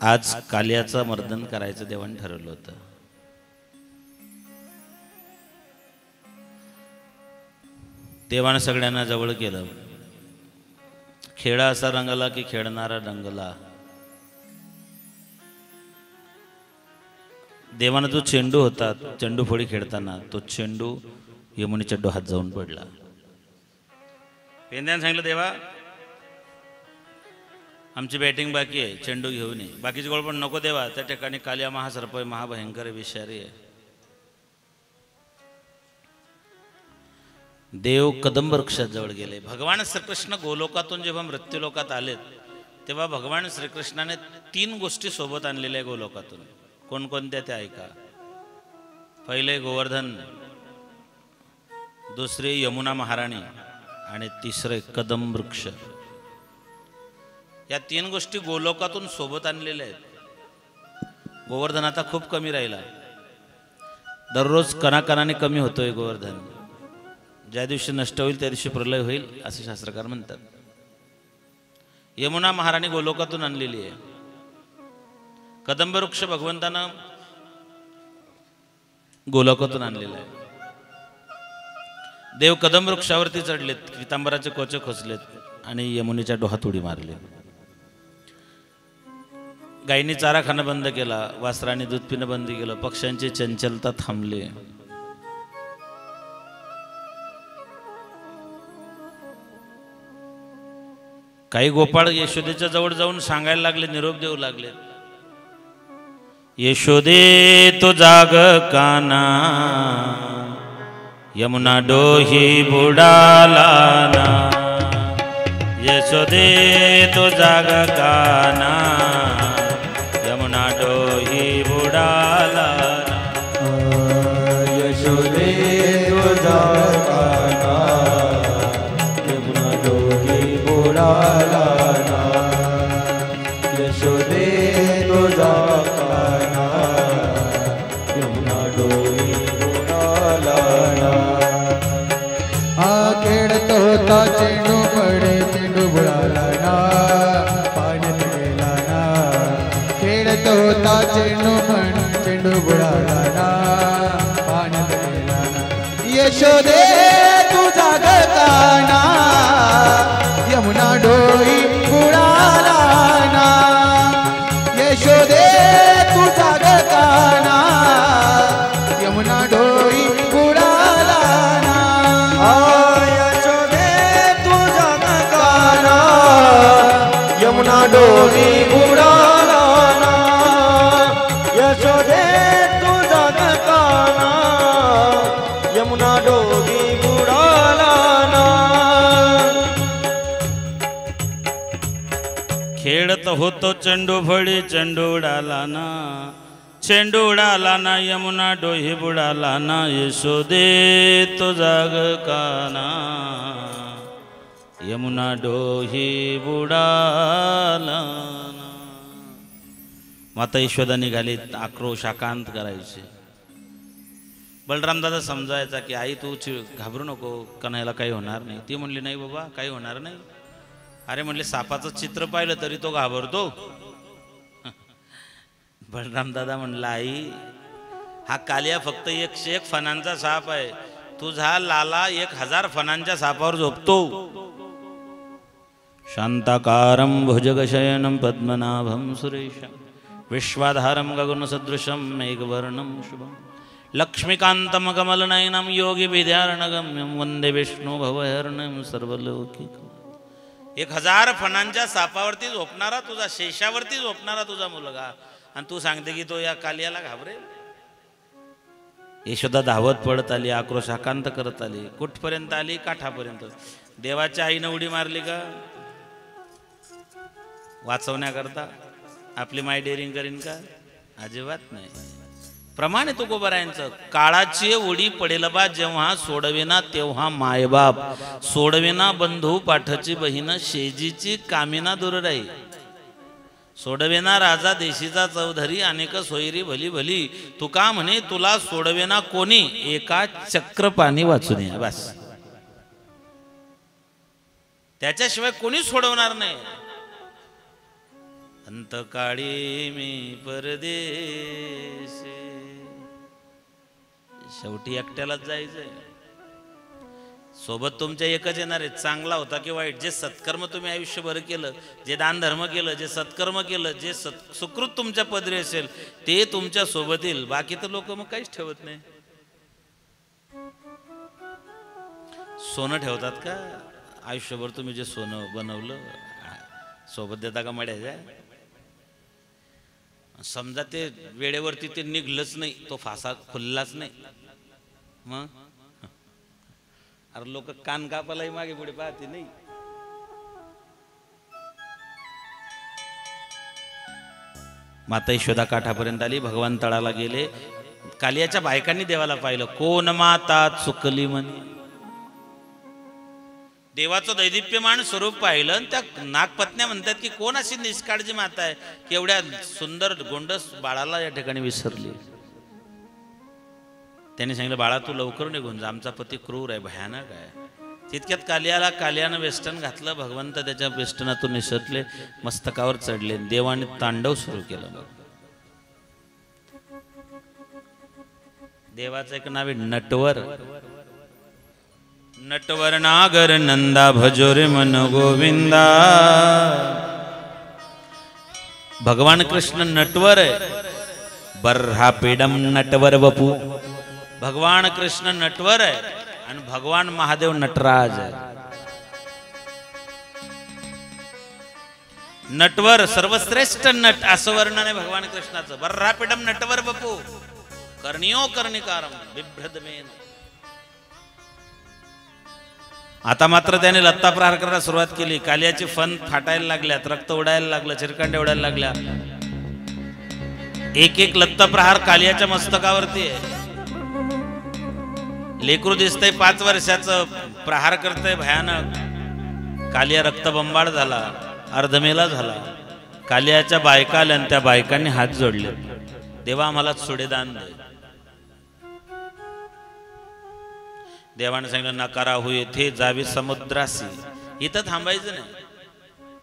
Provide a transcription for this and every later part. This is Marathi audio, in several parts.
आज कालियाचं मर्दन करायचं देवाने ठरवलं होतं. देवानं सगळ्यांना जवळ केलं. खेळा असा रंगला की खेळणारा रंगला. देवानं जो चेंडू होता, चेंडू फोडी खेळताना तो चेंडू यमुनेच्या डोहात जाऊन पडला. पेंद्यानं सांगितलं, देवा आमची बॅटिंग बाकी आहे, चेंडू घेऊन ये. बाकीचे गोळ पण नको देवा, त्या ठिकाणी कालिया महासर्प महाभयंकर विषारी आहे. देव कदंब वृक्षात जवळ गेले. भगवान श्रीकृष्ण गोलोकातून जेव्हा मृत्यूलोकात आलेत तेव्हा भगवान श्रीकृष्णाने 3 गोष्टी सोबत आणलेल्या आहे गोलोकातून. कोणकोणत्या त्या ऐका. पहिले गोवर्धन, दुसरे यमुना महाराणी आणि तिसरे कदंब वृक्ष. या 3 गोष्टी गोलोकातून सोबत आणलेल्या आहेत. गोवर्धन आता खूप कमी राहिला. दररोज कणाकणाने कमी होतोय गोवर्धन. ज्या दिवशी नष्ट होईल त्या दिवशी प्रलय होईल असे शास्त्रकार म्हणतात. यमुना महाराणी गोलोकातून आणलेली आहे. कदंब वृक्ष भगवंतानं गोलोकातून आणलेला आहे. देव कदंब वृक्षावरती चढलेत, पितांबराचे कोचे खोचलेत आणि यमुनेच्या डोहात उडी मारली. गायींनी चारा खाणं बंद केला, वासरांनी दूध पिणं बंद केलं, पक्ष्यांची चंचलता थांबली. काही गोपाळ यशोदेच्या जवळ जाऊन सांगायला लागले, निरोप देऊ लागले, यशोदे तो जाग काना, यमुना डोही बुडाला ना. यशोदे तो जाग काना, यमुना डोही बुडाला ना. यशोदे तो जाग काना, यमुना डोही बुडाला ना. यशोदे तो जाग काना, यमुना डोही बुडाला ना. खेळत होता चेंडू पडे, चेंडू बुडाला ना, पाण्यात गेला ना. खेळत होता चेंडू पण चेंडू बुडाला ना, पाण्यात गेला ना. यशोदे तू जाग काना, यमुना डोही बुडाला ना. यशोदे तू जाग काना, यमुना डोही बुडाला ना. यशोदे तू जाग काना, यमुना डोही बुडाला ना. यशोदे तू जाग काना, यमुना डोही बुडाला ना. खेळत होतो चेंडू फळी, चेंडू उडाला ना. चेंडू उडाला ना, यमुना डोही बुडाला ना. यशोदे तो जाग काना, यमुना डोही बुडाला ना. माता यशोदा निघाली आक्रोश आकांत करायचे. बलराम दादा समजायचा की आई तू घाबरू नको, कन्हैयाला काही होणार नाही. ती म्हणली नाही बाबा काही होणार नाही. अरे म्हणले सापाचं चित्र पाहिलं तरी तो घाबरतो. बलराम दादा म्हणला आई हा कालिया फक्त 101 फणांचा साप आहे, तुझा लाला 1000 फणांच्या सापावर झोपतो. शांताकारं भुजगशयनं पद्मनाभं सुरेशं विश्वाधारं गगनसदृशं मेघवर्णं शुभं लक्ष्मीकान्तं कमलनयनं योगिविद्यार्णगम्यं वन्दे विष्णु भवहरणं सर्वलौकिकं. 1000 फणांच्या सापावरती झोपणारा तुझा, शेषावरती झोपणारा तुझा मुलगा, आणि तू सांगते की तो या कालियाला घाबरेल. यशोदा धावत पडत आली, आक्रोश आकांत करत आली. कुठपर्यंत आली? काठापर्यंत. देवाच्या आईनं उडी मारली का वाचवण्याकरता? आपली माय डेअरिंग करीन का? अजिबात नाही. प्रमाण आहे तुकोबारायांचं. काळाची उडी पडेल बा जेव्हा, सोडविना तेव्हा मायबाप, सोडविना बंधू पाठची बहीण, शेजीची कामिना दूर राही. सोडविना राजा देशीचा चौधरी, अनेक सोयरी भली भली, तुका म्हणे तुला सोडविना कोणी, एका चक्र पाणी वाचून या. बस, त्याच्याशिवाय कोणी सोडवणार नाही. अंतकाळी मी परदेशी. शेवटी एकट्यालाच जायचंय. सोबत तुमच्या एकच येणार आहे, चांगला होता की वाईट. जे सत्कर्म तुम्ही आयुष्यभर केलं, जे दान धर्म केलं, जे सत्कर्म केलं, जे सुकृत तुमच्या पदरी असेल ते तुमच्या सोबत येईल. बाकी तर लोक मग काहीच ठेवत नाही. सोनं ठेवतात का? आयुष्यभर तुम्ही जे सोनं बनवलं सोबत देता का मड्याच्या? समजा ते वेळेवरती ते निघलंच नाही, तो फासा खुललाच नाही, मग अरे लोक कान कापालाही मागे पुढे पाहते नाही. माता यशोदा काठापर्यंत आली, भगवान तळाला गेले. कालियाच्या बायकांनी देवाला पाहिलं. कोण माता चुकली म्हणे. देवाचं दैदिप्यमान स्वरूप पाहिलं आणि त्या नागपत्न्या म्हणतात की कोण अशी निष्काळजी माता आहे की एवढ्या सुंदर गोंडस बाळाला या ठिकाणी विसरली. त्यांनी सांगितलं बाळा तू लवकर निघून जा, आमचा पती क्रूर आहे, भयानक आहे. तितक्यात कालियानं वेष्टन घातलं. भगवंत त्याच्या वेष्टनातून निसटले, मस्तकावर चढले. देवाने तांडव सुरू केलं. देवाचं एक नाव आहे नटवर. नटवर नागर नंदा भजोरे मन गोविंदा. भगवान कृष्ण नटवर आहे. बर्हा पेडम नटवर वपू. भगवान कृष्ण नटवर आहे आणि भगवान महादेव नटराज आहे. नटवर सर्वश्रेष्ठ नट असं वर्णन आहे भगवान कृष्णाचं. बर्हा पेडम नटवर वपू कर्णियो कर्णिकारम बिभ्रदमेन. आता मात्र त्याने लत्ता प्रहार करायला सुरुवात केली. कालियाची फण फाटायला लागल्यात, रक्त उडायला लागलं, चिरकांड्या उडायला लागल्या. एक एक लत्ता प्रहार कालियाच्या मस्तकावरती आहे. लेकरू दिसतंय 5 वर्षाचं, प्रहार करतंय भयानक. कालिया रक्तबंबाळ झाला, अर्धमेला झाला. कालियाच्या बायका आल्या आणि त्या बायकांनी हात जोडले. देवा आम्हाला सुडेदान दे. देवाने सांगितलं नकारा हो येथे जावी समुद्रासी. इथं थांबायचं नाही.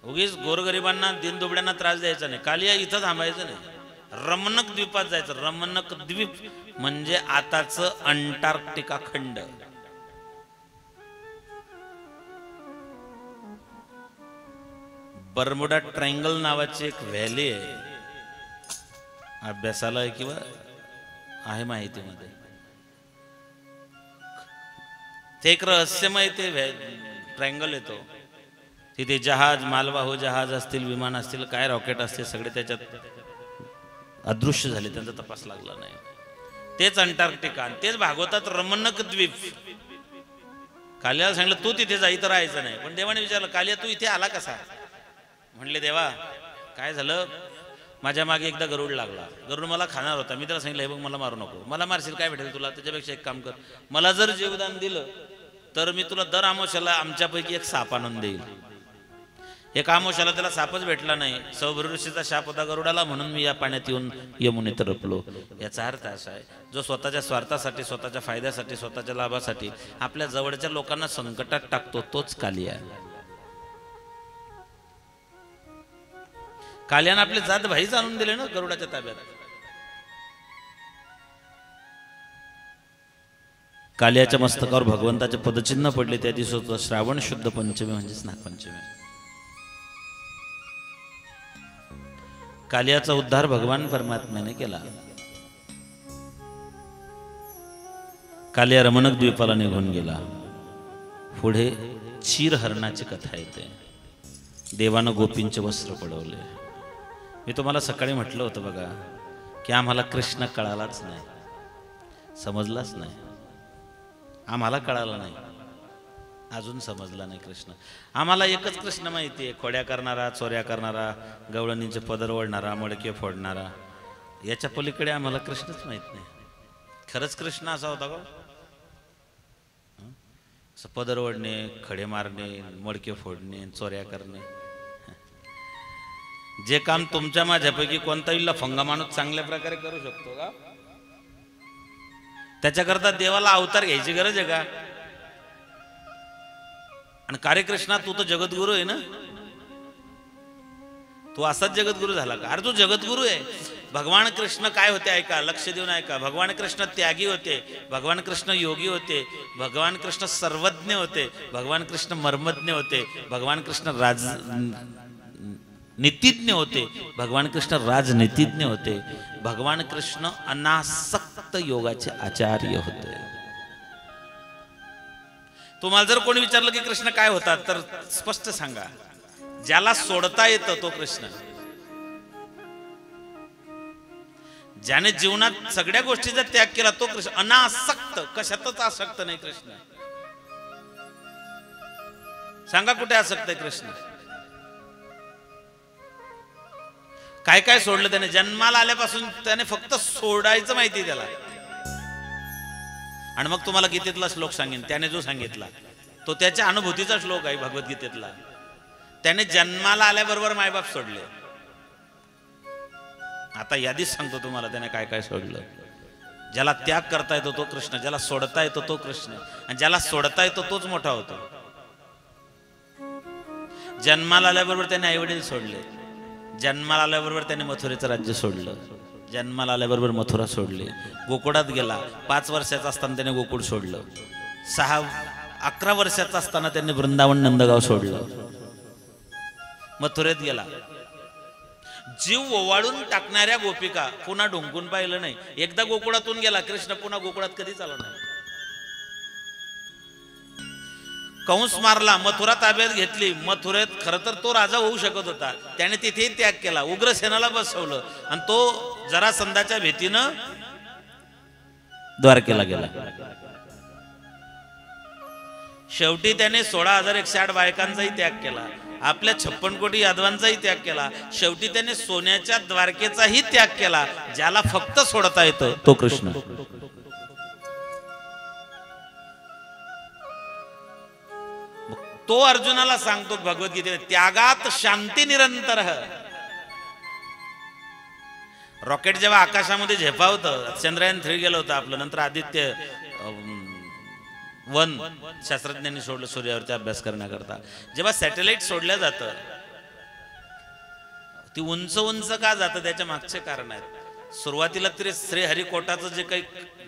उगीच गोरगरिबांना दिनदुबड्यांना त्रास द्यायचा नाही. कालिया इथं थांबायचं नाही. रमणक द्वीपात जायचं. रमणक द्वीप म्हणजे आताचं अंटार्क्टिका खंड. बर्मुडा ट्रायंगल नावाची एक व्हॅली आहे. अभ्यासाला आहे किंवा आहे माहितीमध्ये. ते एक रहस्यमय ते ट्रायंगल येतो. तिथे जहाज, मालवाहू जहाज असतील, विमान असतील, काय रॉकेट असतील, सगळे त्याच्यात अदृश्य झाले. त्यांचा तपास लागला नाही. तेच अंटार्क्टिका, तेच भागवतात रमणक द्वीप. कालियाला सांगितलं तू तिथे जा, इथं राहायचं नाही. पण देवाने विचारलं कालिया तू इथे आला कसा? म्हणले देवा काय झालं, माझ्या मागे एकदा गरुड लागला. गरुड मला खाणार होता. मी त्याला सांगितलं हे बघ मला मारू नको. मला मारशील काय भेटेल तुला? त्याच्यापेक्षा एक काम कर, मला जर जीवदान दिलं तर मी तुला दर आमोशाला आमच्यापैकी एक साप आणून देईल. एक आमोशाला त्याला सापच भेटला नाही. सौभृषीचा शाप होता गरुडाला, म्हणून मी या पाण्यात येऊन यमुनेत रपलो. याचा अर्थ असा आहे जो स्वतःच्या स्वार्थासाठी, स्वतःच्या फायद्यासाठी, स्वतःच्या लाभासाठी आपल्या जवळच्या लोकांना संकटात टाकतो तोच कालिया. कालियानं आपले जात भाईच आणून दिले ना गरुडाच्या ताब्यात. कालियाच्या मस्तकावर भगवंताचे पदचिन्ह पडले. त्या दिवशी होतं श्रावण शुद्ध पंचमी म्हणजेच नागपंचमी. कालियाचा उद्धार भगवान परमात्म्याने केला. कालिया रमणक द्वीपाला निघून गेला. पुढे चीरहरणाची कथा येते. देवानं गोपींचे वस्त्र पडवले. मी तुम्हाला सकाळी म्हटलं होतं बघा की आम्हाला कृष्ण कळालाच नाही, समजलाच नाही. आम्हाला कळाला नाही, अजून समजला नाही कृष्ण. आम्हाला एकच कृष्ण माहिती आहे, खोड्या करणारा, चोऱ्या करणारा, गवळणींचे पदर ओढणारा, मडके फोडणारा. याच्या पलीकडे आम्हाला कृष्णच माहित नाही. खरंच कृष्ण असा होता का? असं पदर ओढणे, खडे मारणे, मडके फोडणे, चोऱ्या करणे, जे काम तुमच्या माझ्यापैकी कोणताही लफंगा माणूस चांगल्या प्रकारे करू शकतो का? त्याच्याकरता देवाला अवतार घ्यायची गरज आहे का? आणि कार्यकृष्णा तू तर जगद्गुरु आहे ना. तू असाच जगद्गुरु झाला का? अरे तू जगद्गुरु आहे. भगवान कृष्ण काय होते ऐका, लक्ष देऊन ऐका. भगवान कृष्ण त्यागी होते, भगवान कृष्ण योगी होते, भगवान कृष्ण सर्वज्ञ होते, भगवान कृष्ण मर्मज्ञ होते, भगवान कृष्ण नीतिज्ञ होते, भगवान कृष्ण राजनीतिज्ञ होते, भगवान कृष्ण अनासक्त योगाचे आचार्य होते. तुम्हाला जर कोणी विचारलं की कृष्ण काय होता, तर स्पष्ट सांगा, ज्याला सोडता येतं तो कृष्ण. ज्याने जीवनात सगळ्या गोष्टीचा त्याग केला तो कृष्ण. अनासक्त, कशातच आसक्त नाही कृष्ण. सांगा कुठे आसक्त आहे कृष्ण? काय काय सोडलं त्याने? जन्माला आल्यापासून त्याने फक्त सोडायचं माहिती त्याला. आणि मग तुम्हाला गीतेतला श्लोक सांगेन, त्याने जो सांगितला तो त्याच्या अनुभूतीचा श्लोक आहे भगवद्गीतेतला. त्याने जन्माला आल्याबरोबर मायबाप सोडले. आता यादीच सांगतो तुम्हाला त्याने काय काय सोडलं. ज्याला त्याग करता येतो तो कृष्ण, ज्याला सोडता येतो तो कृष्ण, आणि ज्याला सोडता येतो तोच मोठा होतो. जन्माला आल्याबरोबर त्याने आईवडील सोडले, जन्माला आल्याबरोबर त्याने मथुरेचं राज्य सोडलं, जन्माला आल्याबरोबर मथुरा सोडली, गोकुळात गेला. 5 वर्षाचा असताना त्याने गोकुळ सोडलं, 11 वर्षाचा असताना त्यांनी वृंदावन नंदगाव सोडलं, मथुरेत गेला. जीव ओवाळून टाकणाऱ्या गोपिका पुन्हा ढुंकून पाहिलं नाही. एकदा गोकुळातून गेला कृष्ण, पुन्हा गोकुळात कधीच आला नाही. कंस मारला, मथुरा ताब्यात घेतली. मथुरेत खरं तर तो राजा होऊ शकत होता, त्याने तिथेही त्याग केला, उग्रसेनाला बसवलं, आणि तो जरासंधाच्या भीतीनं द्वारकेला गेला. शेवटी त्याने 16,108 बायकांचाही त्याग केला, आपल्या 56 कोटी यादवांचाही त्याग केला. शेवटी त्याने सोन्याच्या द्वारकेचाही त्याग केला. ज्याला फक्त सोडता येतं तो कृष्ण. तो अर्जुनाला सांगतो भगवद्गीतेत, त्यागात शांती निरंतर. रॉकेट जेव्हा आकाशामध्ये झेपावतं, चंद्रयान 3 गेलं होतं आपलं, नंतर आदित्य 1 शास्त्रज्ञांनी सोडलं सूर्यावरती अभ्यास करण्याकरता. जेव्हा सॅटेलाइट सोडलं जातं, ती उंच उंच का जातं त्याच्या मागचे कारण आहेत. सुरुवातीला तरी श्रीहरिकोटाचं जे काही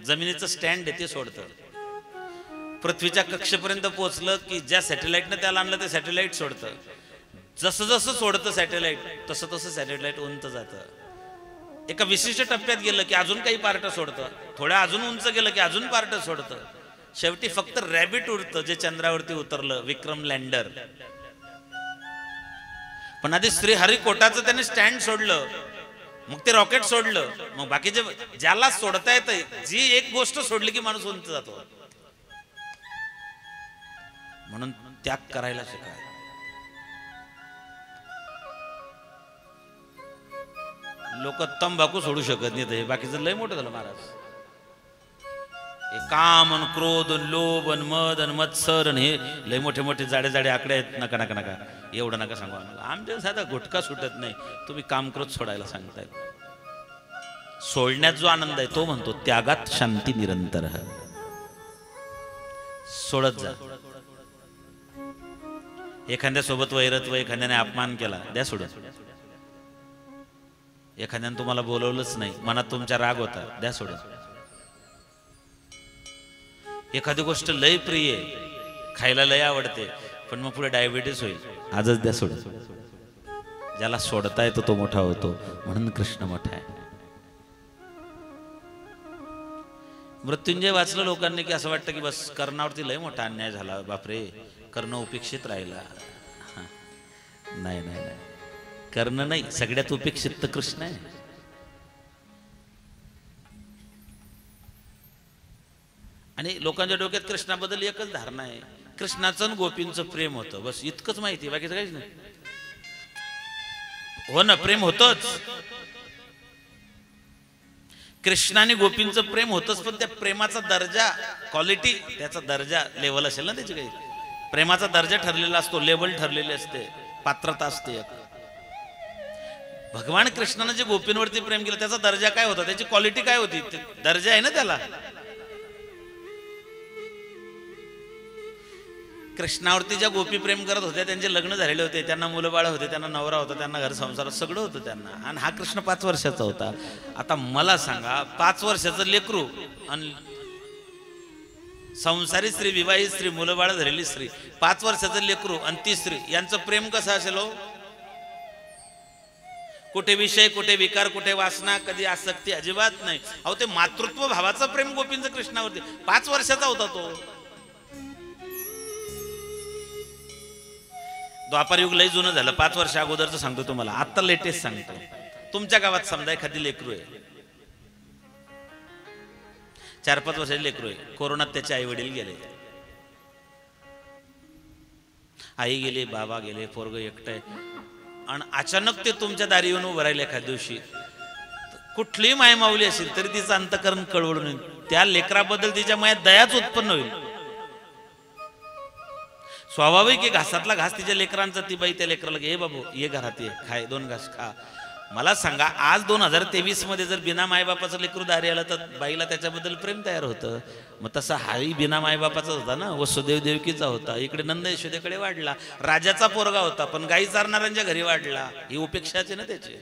जमिनीचं स्टँड आहे ते सोडतं. पृथ्वीच्या कक्षेपर्यंत पोहोचलं की ज्या सॅटेलाइटनं त्याला आणलं ते सॅटेलाइट सोडतं. जसं जसं सोडतं सॅटेलाइट तसं तसं सॅटेलाइट उंच जातं. एका विशिष्ट टप्प्यात गेलं की अजून काही पार्ट सोडतं, थोड्या अजून उंच गेलं की अजून पार्ट सोडतं. शेवटी फक्त रॅबिट उडतं जे चंद्रावरती उतरलं, विक्रम लँडर. पण आधी श्रीहरिकोटाचं त्याने स्टँड सोडलं, मग ते रॉकेट सोडलं, मग बाकीचे ज्याला सोडता येतं, जी एक गोष्ट सोडली की माणूस उंच जातो. म्हणून त्याग करायला शिकाय. लोक तंबाखू सोडू शकत नाही, हे बाकीचं लय मोठं झालं महाराज. हे काम आणि क्रोध आणि लोभ आणि मद आणि मत्सर आणि हे लय मोठे मोठे जाडे जाडे आकडे आहेत. नका नका नका, एवढं नका सांगू आम्हाला. आमच्या साधा गुटखा सुटत नाही, तुम्ही काम क्रोध सोडायला सांगताय. सोडण्यात जो आनंद आहे तो म्हणतो त्यागात शांती निरंतर. सोडत जा. एखाद्या सोबत वैरत्व, एखाद्याने अपमान केला, द्या सोडून. एखाद्याने तुम्हाला बोलवलंच नाही, मनात तुमचा राग होता, द्या सोडून. एखादी गोष्ट लय प्रिय आहे, खायला लय आवडते, पण मग पुढे डायबिटीस होईल, आजच द्या सोडून. ज्याला सोडता येतो तो मोठा होतो, म्हणून कृष्ण मोठा आहे. मृत्युंजय वाचलं लोकांनी की असं वाटतं की बस कर्णावरती लय मोठा अन्याय झाला, बापरे कर्ण उपेक्षित राहिला. नाही नाही नाही, कर्ण नाही, सगळ्यात उपेक्षित तर कृष्ण आहे. आणि लोकांच्या डोक्यात कृष्णाबद्दल एकच धारणा आहे, कृष्णाचं आणि गोपींचं प्रेम होतं, बस इतकंच माहिती, बाकीचं काहीच नाही. हो ना, प्रेम होतच, कृष्ण आणि गोपींचं प्रेम होतच, पण त्या प्रेमाचा दर्जा, क्वालिटी, त्याचा दर्जा, लेवल असेल ना त्याची. काही प्रेमाचा दर्जा ठरलेला असतो, लेवल ठरलेले असते, पात्रता असते. भगवान कृष्णाने जे गोपींवरती प्रेम केलं त्याचा दर्जा काय होता, त्याची क्वालिटी काय होती, दर्जा आहे ना त्याला. कृष्णावरती ज्या गोपी प्रेम करत होत्या त्यांचे लग्न झालेले होते, त्यांना मुलं बाळ होते, त्यांना नवरा होता, त्यांना घर संसार सगळं होतं त्यांना, आणि हा कृष्ण 5 वर्षाचा होता. आता मला सांगा 5 वर्षाचं लेकरू आणि संसारी स्त्री, विवाहित स्त्री, मुलं बाळ झालेली स्त्री, 5 वर्षाचं लेकरू आणि ती स्त्री, यांचं प्रेम कसं असेल हो? कुठे विषय, कुठे विकार, कुठे वासना, कधी आसक्ती अजिबात नाही. अहो ते मातृत्व भावाचं प्रेम गोपींचं कृष्णावरती. 5 वर्षाचा होता तो. द्वापार युग लय जुनं झालं, 5 वर्ष अगोदरचं सांगतो तुम्हाला, आता लेटेस्ट सांगतो. तुमच्या गावात समजा एखादी लेकरू आहे, 4-5 वर्षाचे लेकरू आहे, कोरोनात त्याचे आई वडील गेले, आई गेली, बाबा गेले, पोरग एकटंय, आणि अचानक ते तुमच्या दारी येऊन उभं राहिले एखाद्या दिवशी. कुठलीही माय माऊली असेल तरी तिचं अंतकरण कळवळून येईल, त्या लेकराबद्दल तिच्या मायात दयाच उत्पन्न होईल. स्वाभाविक आहे, घासातला घास तिच्या लेकरांचा, ती बाई त्या लेकराला हे बाबू ये घरात ये, खाय 2 घास खा. मला सांगा आज 2023 मध्ये जर बिना मायबापाचं लेकरू दारी आलं तर बाईला त्याच्याबद्दल प्रेम तयार होतं. मग तसा हाही बिना मायबापाचा होता ना, वसुदेव देवकीचा होता, इकडे नंद यशोदेकडे वाढला, राजाचा पोरगा होता पण गाई चारणाऱ्यांच्या घरी वाढला. ही उपेक्षाचे ना त्याचे,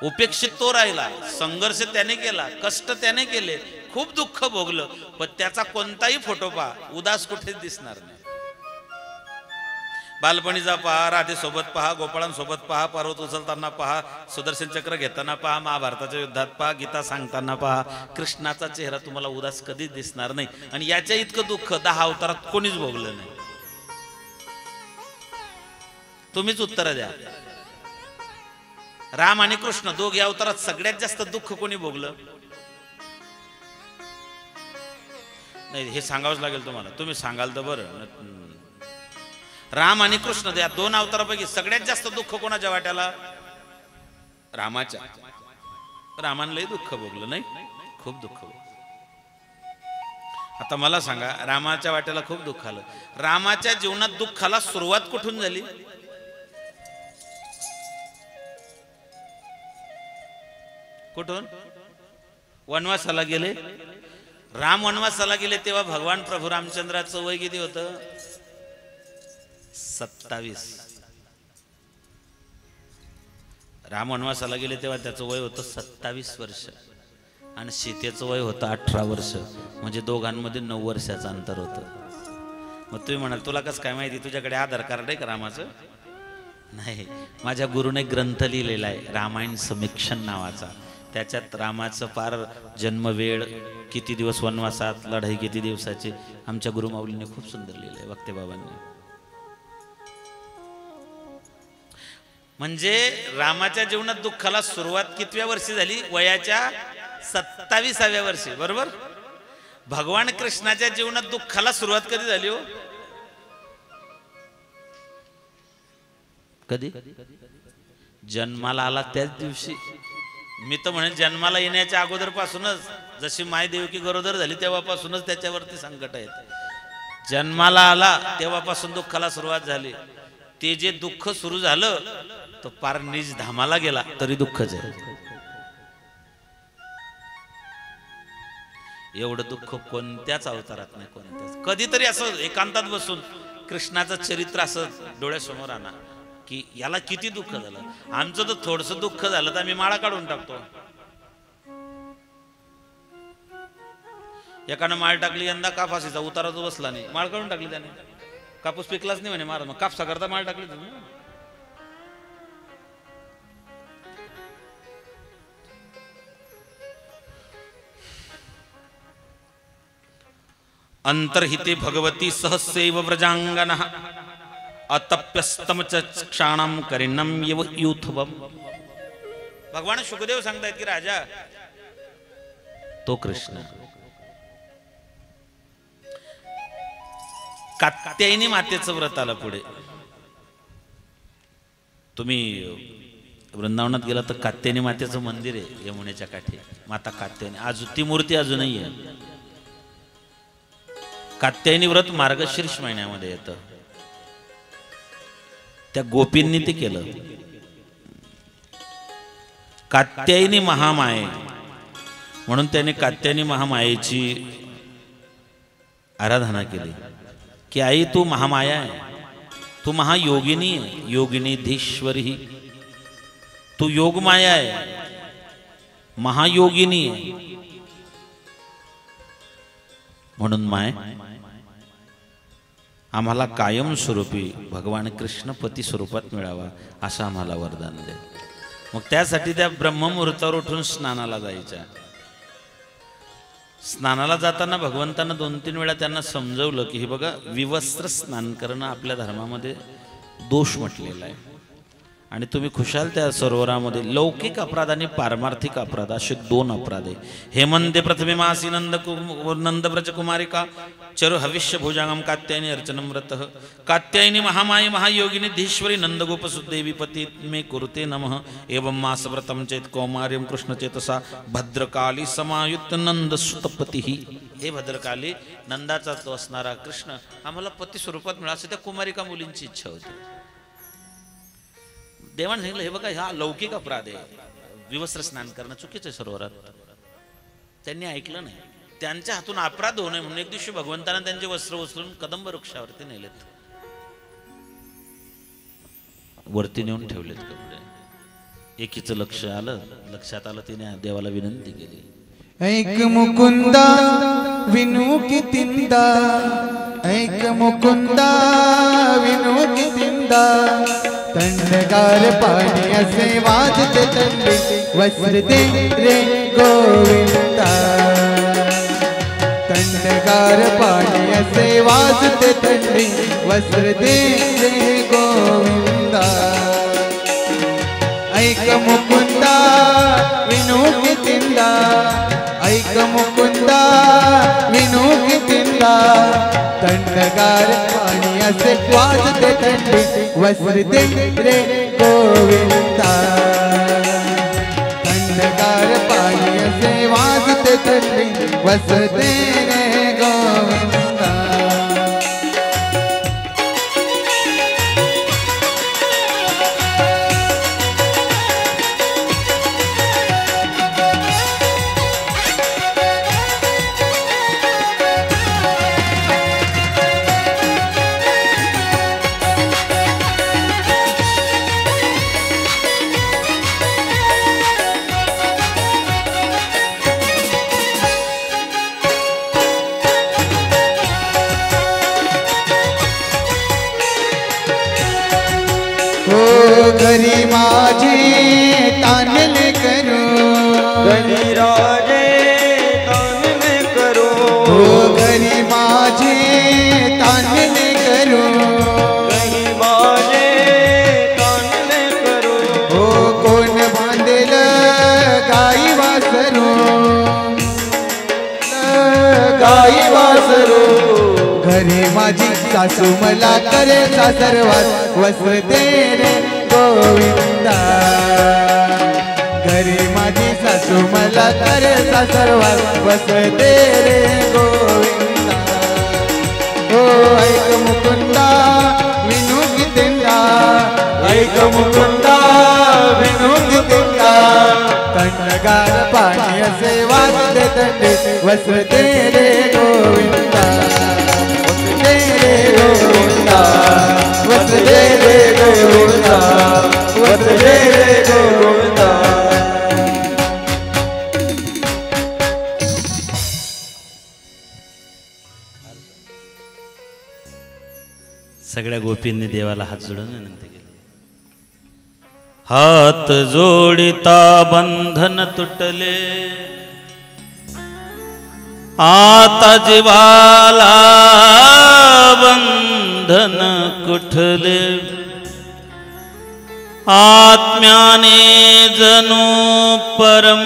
उपेक्षित तो राहिला, संघर्ष त्याने केला, कष्ट त्याने केले, खूप दुःख भोगलं, पण त्याचा कोणताही फोटो पहा उदास कुठेच दिसणार नाही. बालपणीचा पहा, राधे सोबत पहा, गोपाळांसोबत पहा, पर्वत उचलताना पहा, सुदर्शन चक्र घेताना पहा, महाभारताच्या युद्धात पहा, गीता सांगताना पहा, कृष्णाचा चेहरा तुम्हाला उदास कधीच दिसणार नाही. आणि याच्या इतकं दुःख 10 अवतारात कोणीच भोगलं नाही. तुम्हीच उत्तर द्या. राम आणि कृष्ण दोघे अवतारात सगळ्यात जास्त दुःख कोणी भोगलं? नाही, हे सांगावंच लागेल तुम्हाला, तुम्ही सांगाल तर बरं. राम आणि कृष्ण या 2 अवतारापैकी सगळ्यात जास्त दुःख कोणाच्या वाट्याला? रामाच्या. रामानं लय दुःख भोगलं नाही, खूप दुःख भोगलं. आता मला सांगा, रामाच्या वाट्याला खूप दुःख आलं, रामाच्या जीवनात दुःखाला सुरुवात कुठून झाली? कुठून? वनवासाला गेले. राम वनवासाला गेले तेव्हा भगवान प्रभू रामचंद्राचं वय किती होतं? 27. राम वनवासाला गेले तेव्हा त्याचं वय होतं 27 वर्ष आणि सीतेचं वय होतं 18 वर्ष, म्हणजे दोघांमध्ये 9 वर्षाचं अंतर होतं. मग तुम्ही म्हणाल तुला कसं काय माहिती, तुझ्याकडे आधार कार्ड आहे का रामाचं? नाही, माझ्या गुरुने ग्रंथ लिहिलेला आहे रामायण समीक्षण नावाचा. त्याच्यात रामाचं पार जन्मवेळ, किती दिवस वनवासात, लढाई किती दिवसाची, आमच्या गुरुमाऊलीने खूप सुंदर लिहिलं आहे, वक्ते बाबांनी. म्हणजे रामाच्या जीवनात दुःखाला सुरुवात कितव्या वर्षी झाली? वयाच्या 27व्या वर्षी, बरोबर. भगवान कृष्णाच्या जीवनात दुःखाला सुरुवात कधी झाली हो? कधी? जन्माला आला त्याच दिवशी. मी तर म्हणेन जन्माला येण्याच्या अगोदर पासूनच, जशी माय देवकी गरोदर झाली तेव्हापासूनच त्याच्यावरती संकट आहेत. जन्माला आला तेव्हापासून दुःखाला सुरुवात झाली. ते जे दुःख सुरू झालं तो पार निज धामाला गेला तरी दुःखच आहे. एवढं दुःख कोणत्याच अवतारात नाही, कोणत्याच. कधीतरी असं एकांतात बसून कृष्णाचं चरित्र असं डोळ्यासमोर आणा की याला किती दुःख झालं. आमचं तर थोडंसं दुःख झालं तर आम्ही माळा काढून टाकतो. एकानं माळ टाकली, यंदा कापासीचा उतारा तो बसला नाही, माळ काढून टाकली त्याने. कापूस पिकलाच नाही म्हणे महाराज, मग कापसा करता माळ टाकली तुम्ही. अंतर्हिते भगवती सहस्यैव व्रजांगनः अतप्यस्तम क्षाणम करिणम यव यूथवम. भगवान शुकदेव सांगतायत की राजा, तो कृष्ण कात्यायनी मातेचं व्रत आलं पुढे. तुम्ही वृंदावनात गेला तर कात्यायनी मातेचं मंदिर आहे यमुनेच्या काठी. माता कात्यायनी, अजून ती मूर्ती अजूनही आहे. कात्यायनी व्रत मार्गशीर्ष महिन्यामध्ये येतं. त्या गोपींनी ते केलं. कात्यायनी महामाये म्हणून त्याने कात्यायनी महामायेची आराधना केली की आई तू महामाया आहे, तू महायोगिनी आहे, योगिनीधीश्वरी, तू योगमाया आहे, महायोगिनी आहे. म्हणून माय आम्हाला कायमस्वरूपी भगवान कृष्ण पती स्वरूपात मिळावा असं आम्हाला वरदान दे. मग त्यासाठी त्या ब्रह्ममुहूर्तावर उठून स्नानाला जायच्या. स्नानाला जाताना भगवंतांना 2-3 वेळा त्यांना समजवलं की हे बघा, विवस्त्र स्नान करणं आपल्या धर्मामध्ये दोष म्हटलेला आहे आणि तुम्ही खुशाल त्या सरोवरामध्ये लौकिक अपराध आणि पारमार्थिक अपराध असे 2 अपराध आहे. हेमंते प्रथमे मासी नंदव्रज कुमारिका चरु हविष्य भुजांगम कात्यायनी अर्चनम व्रतः कात्यायनी महामाई महायोगिनी धीश्वरी नंदगोपसुदेवी पति मे कुरुते नमः एवं मास व्रतम चेत कौमार्यम कृष्ण चेतसा भद्रकाली समायुक्त नंद सुतपती. हे भद्रकाली नंदाचा तो असणारा कृष्ण आम्हाला पती स्वरूपात मिळावा असं त्या कुमारिका मुलींची इच्छा होती. देवाने सांगितलं हे बघा, हा लौकिक अपराध आहे, विवस्त्र स्नान करणं चुकीचं आहे सरोवरात. त्यांनी ऐकलं नाही. त्यांच्या हातून अपराध होऊ नये म्हणून एक दिवशी भगवंतांना त्यांचे वस्त्र उचलून कदंब वृक्षावरती नेलेत, वरती नेऊन ठेवलेत कपडे. एकीचं लक्षात आलं, तिने देवाला विनंती केली, ऐक मुकुंदा विनू कितिंदा, ऐक मुकुंदा विनू कितिंदा, थंडगार पाणी असे वाजते थंडी वस्त्र दे रे गोविंदा, थंडगार पाणी असे वाजते थंडी वस्त्र दे रे गोविंदा. ऐक मुकुंदा विनू कितिंदा, ऐक मुकुंदा विनू कितिंदा, थंडगार पाणी असे वाजते थंडी वस्त्र दे रे गोविंदा, थंडगार पाणी असे वाजते थंडी वस्त्र दे रे गोविंदा. घरी माझे तानले करो, घरी राजे तानले करो, घरी माझे तानले करो, घरी माझे तानले करो, कोण बांधेल गाई वासरू, गाई वासरू, घरी माझी सासू मला करे सासरवास वस्त्र दे रे गोविंदा, घरी माझी सासू मला करे सासरवास वस्त्र दे रे गोविंदा. हो ऐक मुकुंदा विनू कितिंदा, ऐक मुकुंदा विनू कितिंदा, थंडगार पाणी असे वाजते थंडी वस्त्र दे रे गोविंदा, वस्त्र दे रे गोविंदा, वस्त्र दे रे गोविंदा, वस्त्र दे रे गोविंदा. सगळ्या गोपींनी देवाला हात जोडून विनंती केली. हात जोडिता बंधन तुटले, आता जीवाला बंधन कुठले, आत्म्याने जणू परमात्म्याला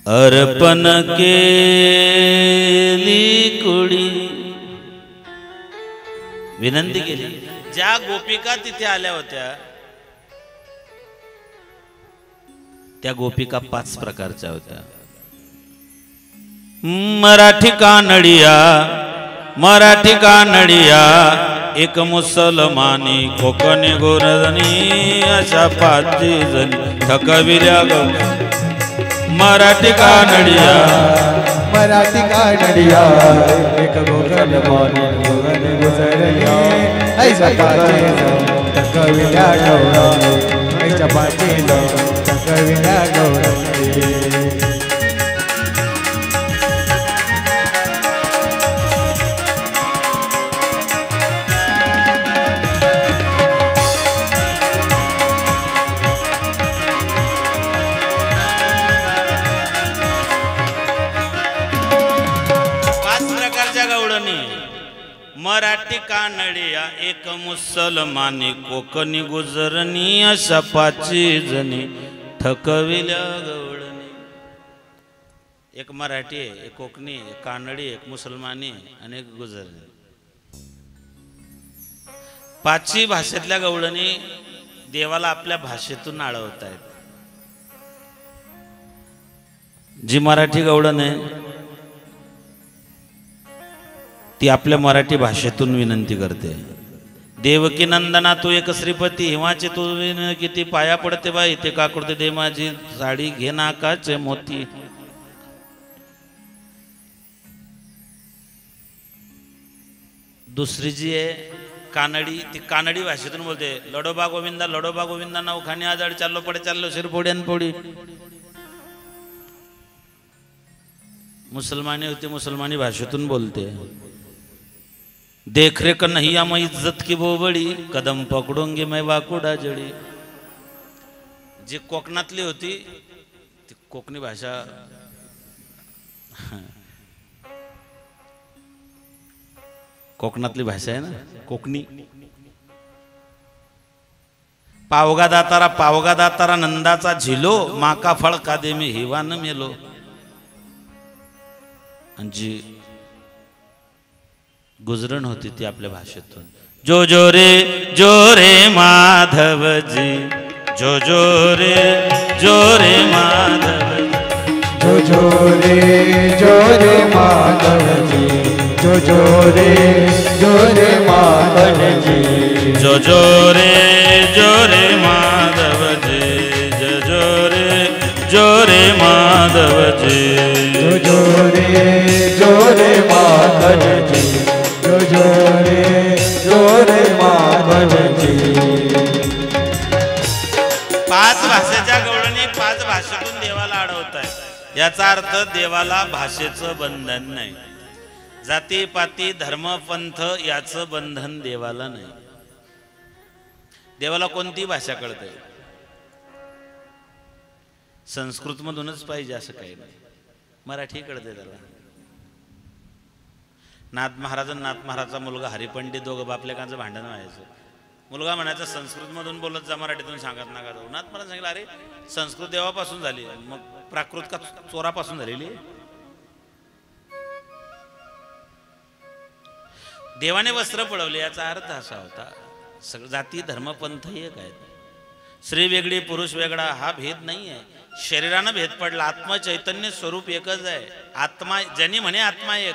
अर्पण केली कुडी. विनंती केली. ज्या गोपिका तिथे आल्या होत्या त्या गोपिका 5 प्रकारच्या होत्या. मराठी कानडिया, मराठी कानडिया, एक मुसलमानी, कोकणी गोरजणी, अशा 5 जणी थकविल्या ग. मराठी कानडिया मराठी कानडिया एक गोगल माने गोगल गुजरली ऐसा पाचे तकविल्या गौरवली ऐसा पाचे तकविल्या गौरवली मराठी कानडिया एक मुसलमानी कोकणी गुजरणी अशा पाची जणी ठकविल्या गवळणी. एक मराठी आहे, एक कोकणी, एक कानडी, एक मुसलमानी आणि एक गुजरणी. पाचही भाषेतल्या गवळणी देवाला आपल्या भाषेतून आळवत आहेत. जी मराठी गवळण आहे ती आपल्या मराठी भाषेतून विनंती करते. देवकी नंदना तू एक श्रीपती हिमाचे तू किती पाया पडते बाई ते का करते दे माझी साडी घे नाकाचे मोती. दुसरी जी आहे कानडी ती कानडी भाषेतून बोलते लडोबा गोविंदा नाव खाणी आजाड चाललो पडे चाललो शिरपोड्यान पोडी. मुसलमानी होती मुसलमानी भाषेतून बोलते देख रेख नहीं मैं इज्जत की बोबडी कदम पकडूंगी मैं वाकुडा जडी. जी कोकणातली होती ती कोकणी भाषा कोकणातली भाषा आहे ना कोकणी. पावगा दातारा नंदाचा झिलो माका फळ कादे मी हिवान मेलो. आणि जी गुजरण होती ती आपल्या भाषेतून जो रे माधवजी जो रे माधवजी जो रे माधवजी जो रे माधवजी जो रे माधवजी जो रे माधवजी जो रे माधवजी जोरे माधवजी. पाच भाषेच्या गवळणी पाच भाषेतून देवाला अडवत आहे. याचा अर्थ देवाला भाषेचं बंधन नाही. जाती पाती धर्म पंथ याचं बंधन देवाला नाही. देवाला कोणती भाषा कळते संस्कृत मधूनच पाहिजे असं काही नाही. मराठी कळते त्याला. नाथ महाराजचा मुलगा हरिपंडित दोघं बापलेकांचं भांडण व्हायचं. मुलगा म्हणायचा संस्कृत मधून बोलत जा महाराठीतून सांगत नका जाऊ. नाथ महाराज सांगितलं अरे संस्कृत देवापासून झाली मग प्राकृत का चोरापासून झालेली. देवाने वस्त्र पडवले याचा अर्थ असा होता सगळं जाती धर्म पंथ एक आहेत. स्त्री वेगळी पुरुष वेगळा हा भेद नाही आहे. शरीरानं भेद पडला आत्मा चैतन्य स्वरूप एकच आहे. आत्मा ज्यांनी म्हणे आत्मा एक.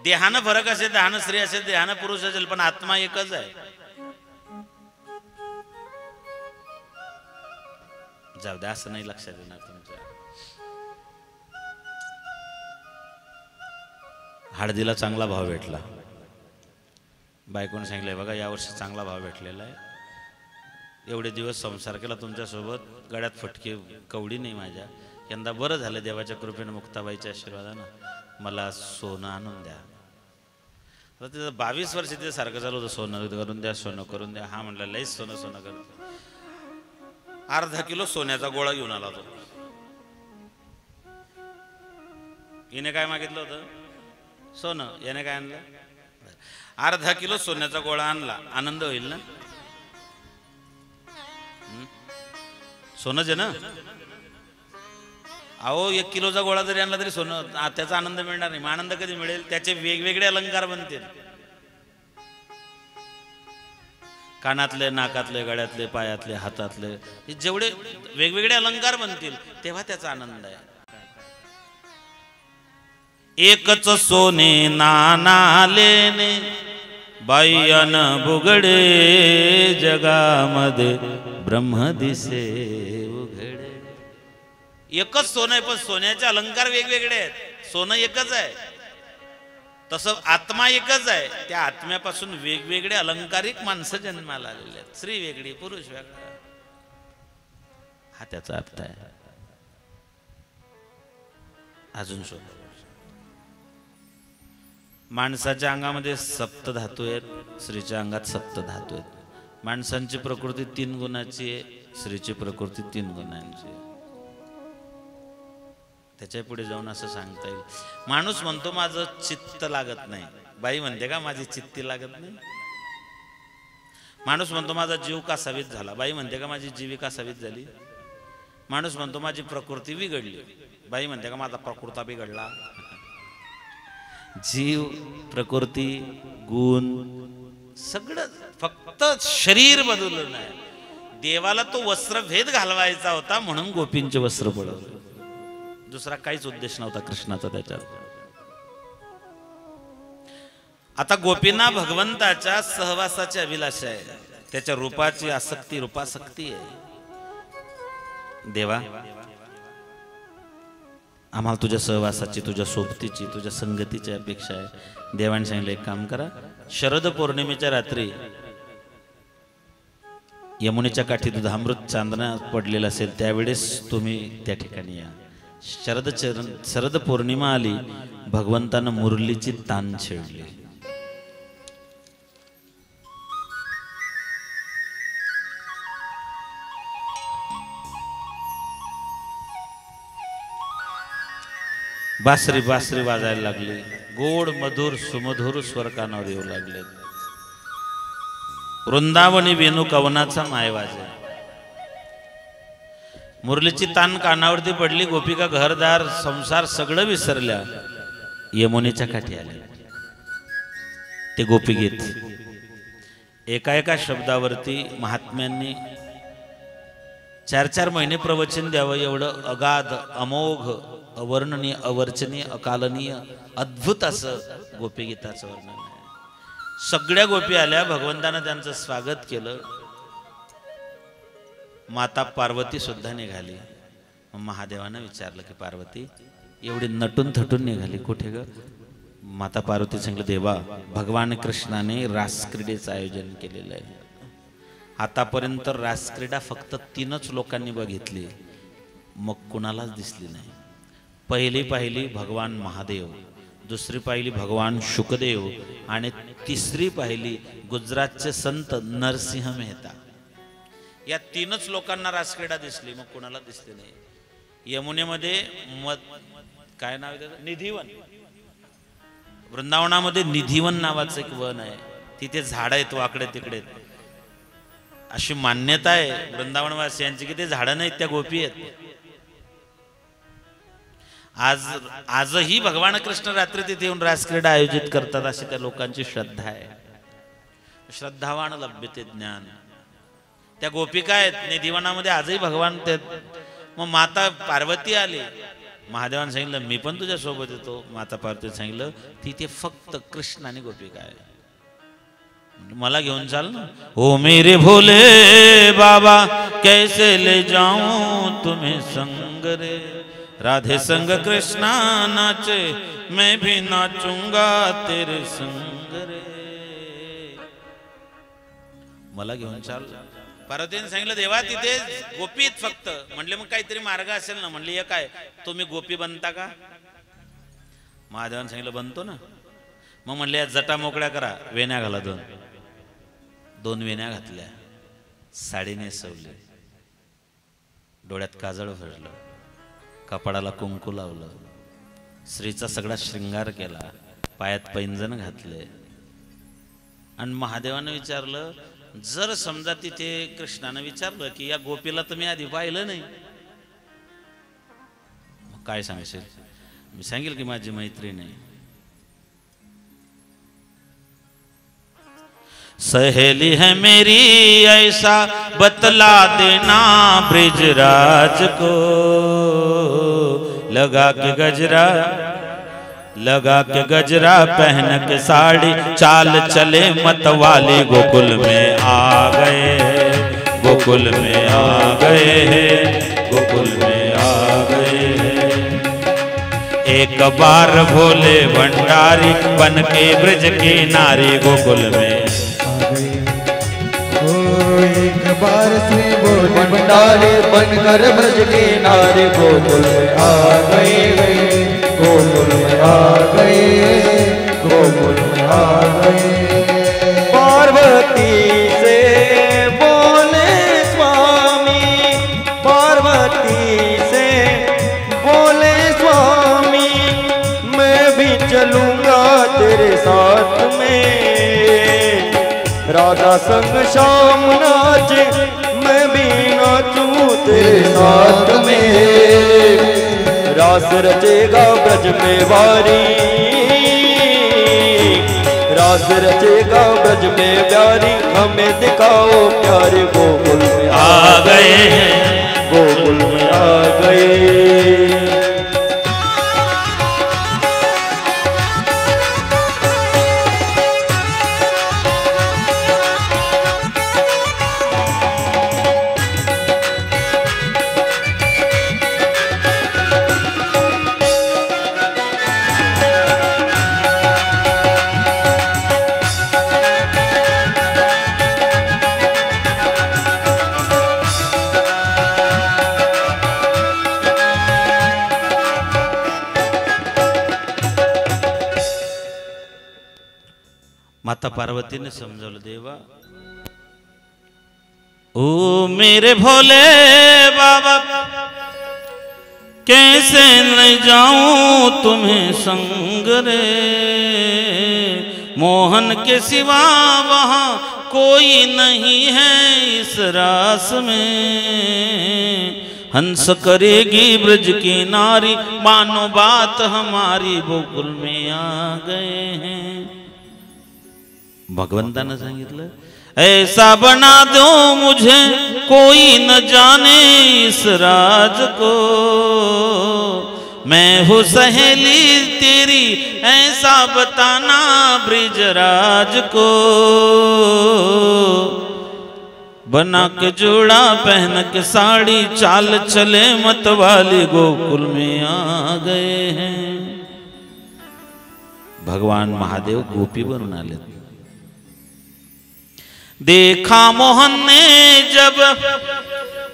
देहानं फरक असेल देहानं स्त्री असेल देहानं पुरुष असेल पण आत्मा एकच आहे. जाऊ द्या असं नाही लक्षात येणार तुमच्या. हळदीला चांगला भाव भेटला. बायकोने सांगितलंय बघा यावर्षी चांगला भाव भेटलेला आहे. एवढे दिवस संसार केला तुमच्यासोबत गळ्यात फटके कवडी नाही माझ्या. यंदा बरं झालं देवाच्या कृपेनं मुक्ताबाईच्या आशीर्वादानं मला सोनं आणून द्या. आता तिथं 22 वर्ष ते सारखं चालू होतं सोनं करून द्या सोनं करून द्या. हा म्हणलं लईच सोनं करतो. अर्धा किलो सोन्याचा गोळा घेऊन आला होता. हिने काय मागितलं होतं सोनं. याने काय आणलं अर्धा किलो सोन्याचा गोळा आणला. आनंद होईल ना. सोनंच आहे ना. अहो 1 किलोचा गोळा जरी आणला तरी सोनं त्याचा आनंद मिळणार नाही. आनंद कधी मिळेल त्याचे वेगवेगळे अलंकार बनतील. कानातले नाकातले गळ्यातले पायातले हातातले जेवढे वेगवेगळे अलंकार बनतील तेव्हा त्याचा आनंद आहे. एकच सोने नानालेने बाईन बुगडे जगामध्ये ब्रह्म दिसे उघडे. एकच सोनं आहे, पण सोन्याचे अलंकार वेगवेगळे आहेत. सोनं एकच आहे, तसं आत्मा एकच आहे. त्या आत्म्यापासून वेगवेगळे अलंकारिक माणसं जन्माला आलेले आहेत. स्त्री वेगळी, पुरुष वेगळा, हा त्याचा अर्थ आहे. अजून शोध. माणसाच्या अंगामध्ये सप्त धातू आहेत, स्त्रीच्या अंगात सप्त धातू आहेत. माणसांची प्रकृती 3 गुणाची आहे, स्त्रीची प्रकृती 3 गुणांची आहे. त्याच्या पुढे जाऊन असं सांगता येईल, माणूस म्हणतो माझं चित्त लागत नाही. बाई म्हणते का माझी चित्ती लागत नाही? माणूस म्हणतो माझा जीव कासावीत झाला. बाई म्हणते का माझी जीवी कासावीत झाली? माणूस म्हणतो माझी प्रकृती बिघडली. बाई म्हणते का माझा प्रकृता बिघडला? जीव, प्रकृती, गुण सगळं, फक्त शरीर बदललं नाही. देवाला तो वस्त्रभेद घालवायचा होता म्हणून गोपींचे वस्त्र पडवले. दुसरा काहीच उद्देश नव्हता कृष्णाचा त्याच्यात. आता गोपींना भगवंताच्या सहवासाची अभिलाषा आहे, त्याच्या रूपाची आसक्ती, रूपासक्ती आहे. देवा, आम्हाला तुझ्या सहवासाची, तुझ्या सोबतीची, तुझ्या संगतीची अपेक्षा आहे. देवाने सांगितलं एक काम करा, शरद पौर्णिमेच्या रात्री यमुनेच्या काठी दुधामृत चांदणा पडलेला असेल त्यावेळेस तुम्ही त्या ठिकाणी या. शरद पौर्णिमा आली, भगवंतानं मुरलीची तान छेडली. बासरी वाजायला लागली. गोड मधुर सुमधुर स्वर कानावर येऊ लागले. वृंदावनी वेणू कवनाचा मायवाज. मुरलीची तान कानावरती पडली. गोपिका घरदार संसार सगळं विसरल्या, यमुनेच्या काठी आल्या. ते गोपीगीत एका एका शब्दावरती महात्म्यांनी 4-4 महिने प्रवचन द्यावं एवढं अगाध, अमोघ, अवर्णनीय, अवर्चनीय, अकालनीय, अद्भुत असं गोपीगीताचं वर्णन आहे. सगळ्या गोपी आल्या, भगवंतानं त्यांचं स्वागत केलं. माता पार्वती सुद्धा निघाली. महादेवानं विचारलं की पार्वती एवढी नटून थटून निघाली कुठे ग? माता पार्वती सांगितलं, देवा, भगवान कृष्णाने रासक्रीडेचं आयोजन केलेलं आहे. आतापर्यंत रासक्रीडा फक्त 3च लोकांनी बघितली, मग कुणालाच दिसली नाही. पहिली पाहिली भगवान महादेव, दुसरी पाहिली भगवान शुकदेव आणि तिसरी पाहिली गुजरातचे संत नरसिंह मेहता. या 3च लोकांना रासक्रीडा दिसली, मग कुणाला दिसली नाही. यमुनेमध्ये काय नाव आहे त्याचं? निधिवन. वृंदावनामध्ये निधिवन नावाचं एक वन आहे, तिथे झाडं आहेत वाकडे तिकडे. अशी मान्यता आहे वृंदावनवासियांची की ते झाडं नाहीत, त्या गोपी आहेत. आजही भगवान कृष्ण रात्री तिथे येऊन रासक्रीडा आयोजित करतात, अशी त्या लोकांची श्रद्धा आहे. श्रद्धावान लभ्यते ज्ञान. त्या गोपिका आहेत निधिवनामध्ये आजही भगवान ते. मग माता पार्वती आली, महादेवाने सांगितलं मी पण तुझ्या सोबत येतो. माता पार्वतीने सांगितलं तिथे फक्त कृष्ण आणि गोपिका आहे, मला घेऊन चाल ना. ओ मेरे भोले बाबा कैसे ले जाऊं तुम्हें संग रे, राधे संग कृष्णा नाचे मैं भी नाचूंगा तेरे संग रे. मला घेऊन चाल. पार्वतीने सांगितलं देवा तिथे गोपीत फक्त. म्हणले मग काहीतरी मार्ग असेल ना? म्हणले एक आहे, तुम्ही गोपी बनता का? महादेवाने सांगितलं बनतो ना. मग म्हणले या जटा मोकळ्या करा, वेण्या घाला. 2 वेण्या घातल्या, साडी नेसवली, डोळ्यात काजळ भरलं, कपाळाला कुंकू लावलं, स्त्रीचा सगळा श्रृंगार केला, पायात पैंजण घातले. आणि महादेवानं विचारलं, जर समजा तिथे कृष्णानं विचारलं की या गोपीला तुम्ही आधी पाहिलं नाही, मग काय सांगशील? मी सांगेल की माझी मैत्रीण आहे. सहेली है मेरी ऐसा बतला देना ब्रिजराज को, लगा के गजरा पहन के साड़ी, चाल चले मतवाली गोकुल में आ गए, गोकुल में आ गए, गोकुल में आ गए. एक बार भोले भंडारी बन के ब्रज की नारी गोकुल में एक बार श्री भोले भंडारी बनकर ब्रज के नारी गोकुल में आ गए, गोकुल में आ गए, गोकुल में आ गए। पार्वती से बोले स्वामी, पार्वती से बोले स्वामी, मैं भी चलूंगा तेरे साथ में। राधा संग श्याम नाचे, मैं भी नाचूं तेरे साथ में। रास रचेगा ब्रज में वारी, रास रचेगा ब्रज में प्यारी, हमें दिखाओ प्यारे गोकुल में आ गए हैं, गोकुल में आ गए। माता पार्वती ने समझौल देवा, ओ मेरे भोले बाबा, कैसे ले जाऊं तुम्हें संग रे। मोहन के सिवा वहां कोई नहीं है इस रास में। हंस करेगी ब्रज की नारी, मानो बात हमारी गोकुल में आ गए हैं। भगवंतानं सांगितलं, ऐसा बना दो मुझे कोई न जाने इस राज को। मैं हूँ सहेली तेरी ऐसा बताना ब्रिजराज को। बना के जोड़ा पहन के साड़ी, चाल चले मत वाली गोकुल में आ गए हैं। भगवान महादेव गोपी बनून आले। देखा मोहन ने जब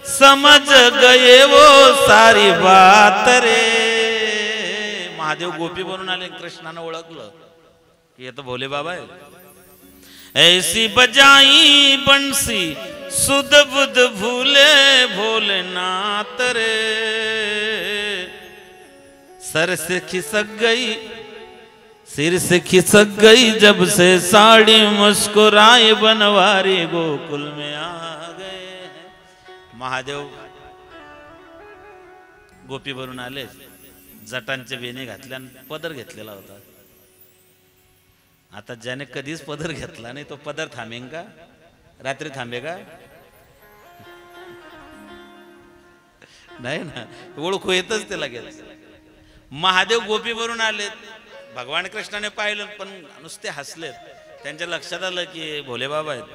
समझ गए वो सारी बात रे। महादेव गोपी बनून आले, कृष्णानं ओळखलं की ये तो भोले बाबा है। ऐसी बजाई बंसी सुध बुध भूले भोलेनाथ रे। सर से खिसक गई, सिर से खिसक गई जब से साड़ी, मुस्कुराए बनवारी गोकुल में आ गए हैं। महादेव गोपी बनून आले, जटांचे वेणी घातल्या, पदर घेतलेला होता। आता ज्याने कधीच पदर घेतला नाही तो पदर थांबेन का? रात्री थांबे का? नाही ना, ओळखू येतच ते लगेच। महादेव गोपी बनून आले, भगवान कृष्णाने पाहिलं पण नुसते हसलेत। त्यांच्या लक्षात आलं की भोले बाबा आहेत।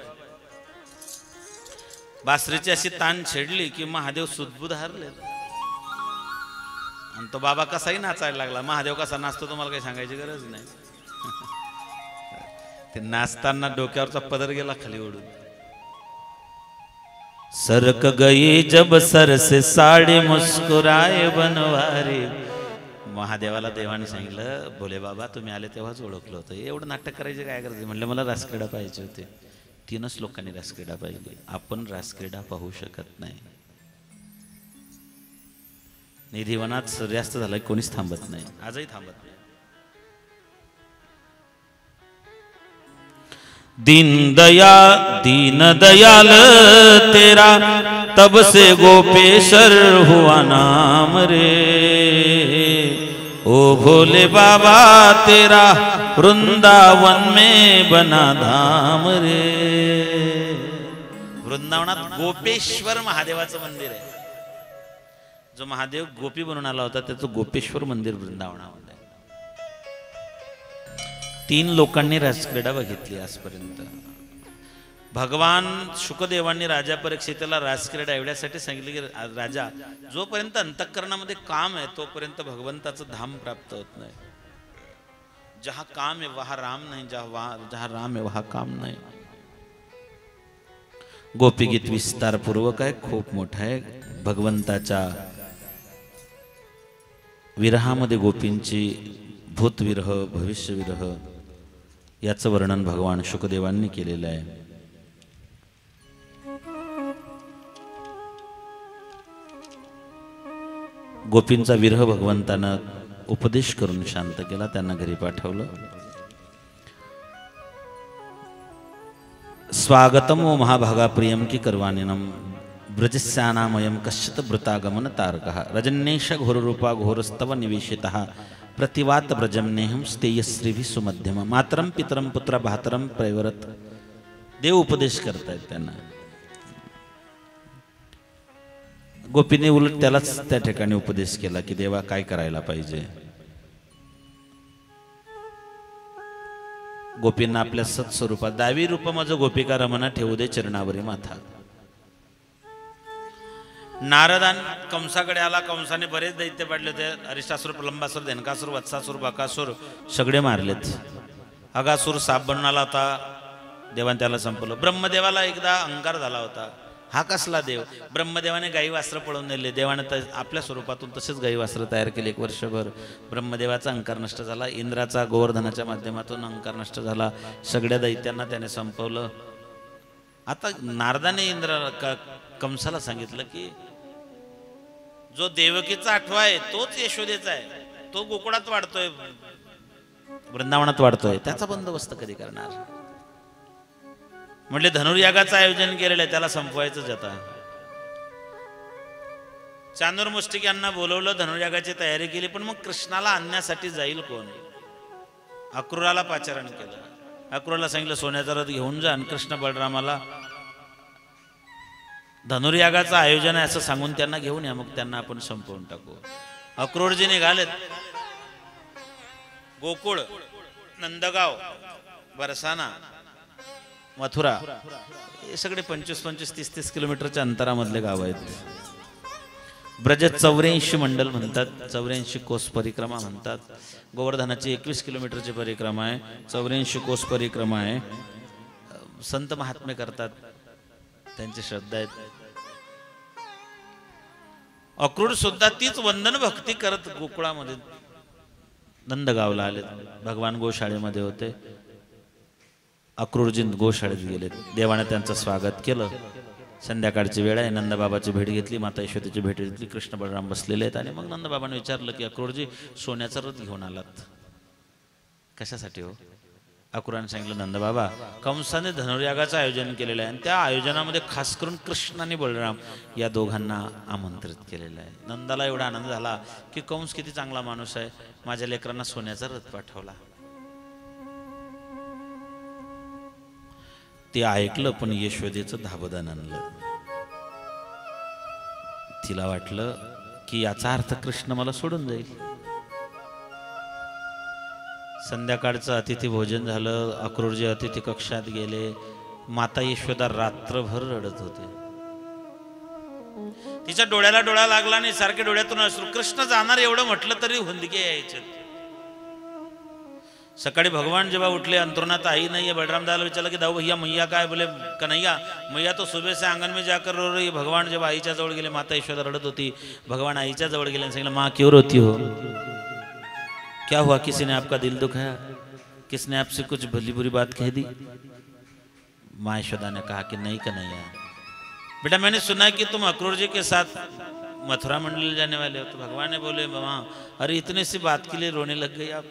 बासरीची अशी तान छेडली की महादेव सुदबुद हारले, आणि तो बाबा कसाही नाचायला लागला। महादेव कसा नाचतो तुम्हाला काही सांगायची गरज नाही। ते नाचताना डोक्यावरचा पदर गेला खाली ओढून। सरक गई जब सर से साड़ी, मुस्कुराए बनवारी। महादेवाला देवाने सांगितलं, भोले बाबा तुम्ही आले तेव्हाच ओळखलं होतं। एवढं नाटक करायचे काय गरज? म्हणलं मला रासक्रीडा पाहिजे होते। 3च लोकांनी रासक्रीडा पाहिजे, आपण रासक्रीडा पाहू शकत नाही। निधिवनात सूर्यास्त झाला कोणीच थांबत नाही, आजही थांबत नाही। दीन दयाल तेरा तब से गोपेश्वर हुआ नाम रे। ओ भोले बाबा तेरा वृंदावन में बना धाम रे। वृंदावनात गोपेश्वर महादेवाचं मंदिर आहे। जो महादेव गोपी बनून आला होता त्याचं गोपेश्वर मंदिर वृंदावनामध्ये। 3 लोकांनी रासक्रीडा बघितली आजपर्यंत। भगवान शुकदेवांनी राजा परीक्षितेला राजक्रीडा एवढ्यासाठी सांगितले की राजा, जोपर्यंत अंतःकरणामध्ये काम आहे तोपर्यंत भगवंताचं धाम प्राप्त होत नाही. जहा काम है वहां राम नहीं, जहां राम है वहां काम नहीं. गोपीगीत विस्तार पूर्वक आहे, खूप मोठा आहे. भगवंताच्या विरहामध्ये गोपींची भूतविरह भविष्यविरह याचं वर्णन भगवान शुकदेवांनी केलेलं आहे. गोपींचा विरह भगवंतानं उपदेश करून शांत केला, त्यांना घरी पाठवलं. स्वागतमो महाभागा प्रियम की करवानिनम ब्रजस्यानामयम कश्चित वृतागमन तारकः रजन्येश घोररूपा घोरस्तव निवेशितः प्रतिवात ब्रजमनेहम स्तेयश्रीभि सुमध्यम मातरम पितरम पुत्र भातरम प्रैवरत. देव उपदेश करतायत त्यांना. गोपीने उलट त्यालाच त्या ठिकाणी उपदेश केला की देवा काय करायला पाहिजे. गोपींना आपल्या सत्स्वरूपात दावी रूप माझं गोपिका रमणा ठेवू दे चरणावरी माथा. नारदान कंसाकडे आला. कंसाने बरेच दैत्य पाडले होते. अरिष्टासूर, प्रलंबासूर, धेनकासूर, वत्सासूर, बकासूर सगळे मारलेत. अगासूर साप बनून आला होता. देवाने त्याला संपवलं. ब्रह्मदेवाला एकदा अहंकार झाला होता. हा कसला देव. ब्रह्मदेवाने गाई वास्त्र पळून नेले. देवाने आपल्या स्वरूपातून तसेच गाई वास्त्र तयार केले. एक वर्षभर ब्रह्मदेवाचा अहंकार नष्ट झाला. इंद्राचा गोवर्धनाच्या माध्यमातून अहंकार नष्ट झाला. सगळ्या दैत्यांना त्याने संपवलं. आता नारदाने कंसाला सांगितलं की जो देवकीचा आठवा आहे तोच यशोदेचा आहे. तो गोकुळात वाढतोय, वृंदावनात वाढतोय. त्याचा बंदोबस्त कधी करणार. म्हटले धनुर्यागाचं आयोजन केलेलं आहे, त्याला संपवायचंच आता. चांदूर यांना बोलवलं, धनुर्यागाची तयारी केली. पण मग कृष्णाला आणण्यासाठी जाईल कोण. अक्रूराला पाचारण केलं. अक्रूराला सांगितलं सोन्याचा रथ घेऊन जा आणि कृष्ण बलरामाला धनुर्यागाचं आयोजन आहे असं सांगून त्यांना घेऊन या, मग त्यांना आपण संपवून टाकू. अक्रूरजी निघालेत. गोकुळ, नंदगाव, बरसाना, मथुरा हे सगळे 25-25, 30-30 किलोमीटरच्या अंतरामधले गाव आहेत. ब्रज 84 मंडल म्हणतात, 84 कोस परिक्रमा म्हणतात. गोवर्धनाची 21 किलोमीटरची परिक्रमा आहे, 84 कोस परिक्रमा आहे. संत महात्मे करतात, त्यांची श्रद्धा आहेत. अक्रूर सुद्धा तीच वंदन भक्ती करत गोकुळामध्ये नंदगावला आले. भगवान गोशाळेमध्ये होते. अक्रूरजी गोशाळेत गेले. देवाने त्यांचं स्वागत केलं. संध्याकाळची वेळ आहे. नंदबाबाची भेट घेतली, माता यशोदेची भेट घेतली. कृष्ण बलराम बसलेले आहेत. आणि मग नंदबाबाने विचारलं की अक्रूरजी सोन्याचा रथ घेऊन आलात कशासाठी हो. अक्रूराने सांगितलं नंदबाबा कंसाने धनुर्यागाचं आयोजन केलेलं आहे आणि त्या आयोजनामध्ये खास करून कृष्ण आणि बलराम या दोघांना आमंत्रित केलेलं आहे. नंदाला एवढा आनंद झाला की कंस किती चांगला माणूस आहे, माझ्या लेकरांना सोन्याचा रथ पाठवला. ते ऐकलं पण यशोदेचं धाबदान आणलं. तिला वाटलं की याचा अर्थ कृष्ण मला सोडून जाईल. संध्याकाळचं अतिथी भोजन झालं. अक्रूरजी अतिथी कक्षात गेले. माता यशोदा रात्रभर रडत होते. तिच्या डोळ्याला डोळा लागला नाही, सारखे डोळ्यातून अश्रू. कृष्ण जाणार एवढं म्हटलं तरी हुंदके यायचे. सकाळी भगवान जेव्हा उठले, अंतरुणात आई नहीं है. बलराम दादा विचारलं की दाऊ भैया मैया काय. बोले कन्हैया मैया तो सुबह से आंगन में जाकर रो रही. भगवान जेव्हा आईच्या जवळ गेले, माता यशोदा रडत होती. भगवान आईच्या जवळ गेले आणि सांगितलं माँ क्यों रोती हो, क्या हुआ, किसी ने आपका दिल दुखाया, किसने आपसे कुछ भली बुरी बात कह दी. माँ यशोदा ने कहा कि नहीं कन्हैया, बेटा मैंने सुना कि तुम अक्रूर जी के साथ मथुरा मंडल जाने वाले हो. तो भगवान ने बोले माँ अरे इतने सी बात के लिए रोने लग गई आप.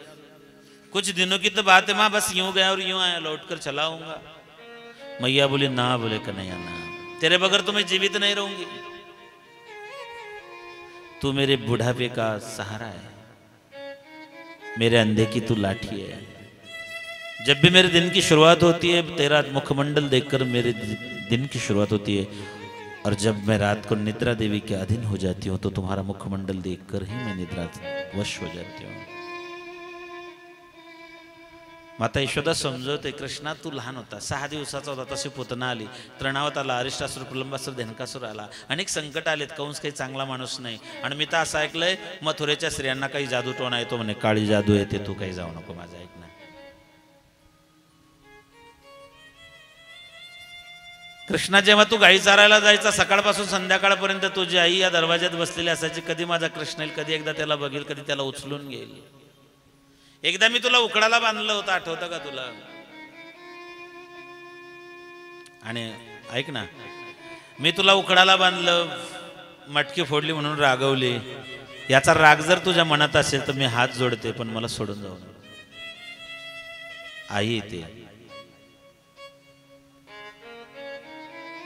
कुछ दिनों की तो बात है माँ, बस यूं गया और यूं आया, लौट कर चला आऊंगा. मैया बोली ना. बोले कन्हैया ना, तेरे बगैर तो मैं जीवित नहीं रहूंगी. तू मेरे बुढ़ापे का सहारा है, मेरे अंधे की तू लाठी है. जब भी मेरे दिन की शुरुआत होती है तेरा मुखमंडल देखकर मेरे दिन की शुरुआत होती है. और जब मैं रात को निद्रा देवी के अधीन हो जाती हूँ तो तुम्हारा मुखमंडल देखकर ही मैं निद्रा वश हो जाती हूँ. माता यशोदा समजवते, कृष्णा तू लहान होता, 6 दिवसाचा होता तशी पुतना आली, तृणावत आला, अरिष्टासूर, प्रलंबासूर, धेनुकासूर आला, अनेक संकट आलेत, कंस काही चांगला माणूस नाही. आणि मी तर असं ऐकलंय मथुरेच्या स्त्रियांना काही जादू टोणा येतो म्हणे, काळी जादू येते, तू काही जाऊ नको, माझं ऐक ना. कृष्णा जेव्हा तू गाई चारायला जायचा सकाळपासून संध्याकाळपर्यंत तुझी आई या दरवाज्यात बसलेली असायची, कधी माझा कृष्ण येईल, कधी एकदा त्याला बघेल, कधी त्याला उचलून घेईल. एकदा मी तुला उकडाला बांधलं होतं, आठवतं का तुला? आणि ऐक ना, मी तुला उकडाला बांधलं, मटकी फोडली म्हणून रागवली, याचा राग जर तुझ्या मनात असेल तर मी हात जोडते, पण मला सोडून जाऊ नको. आई येते,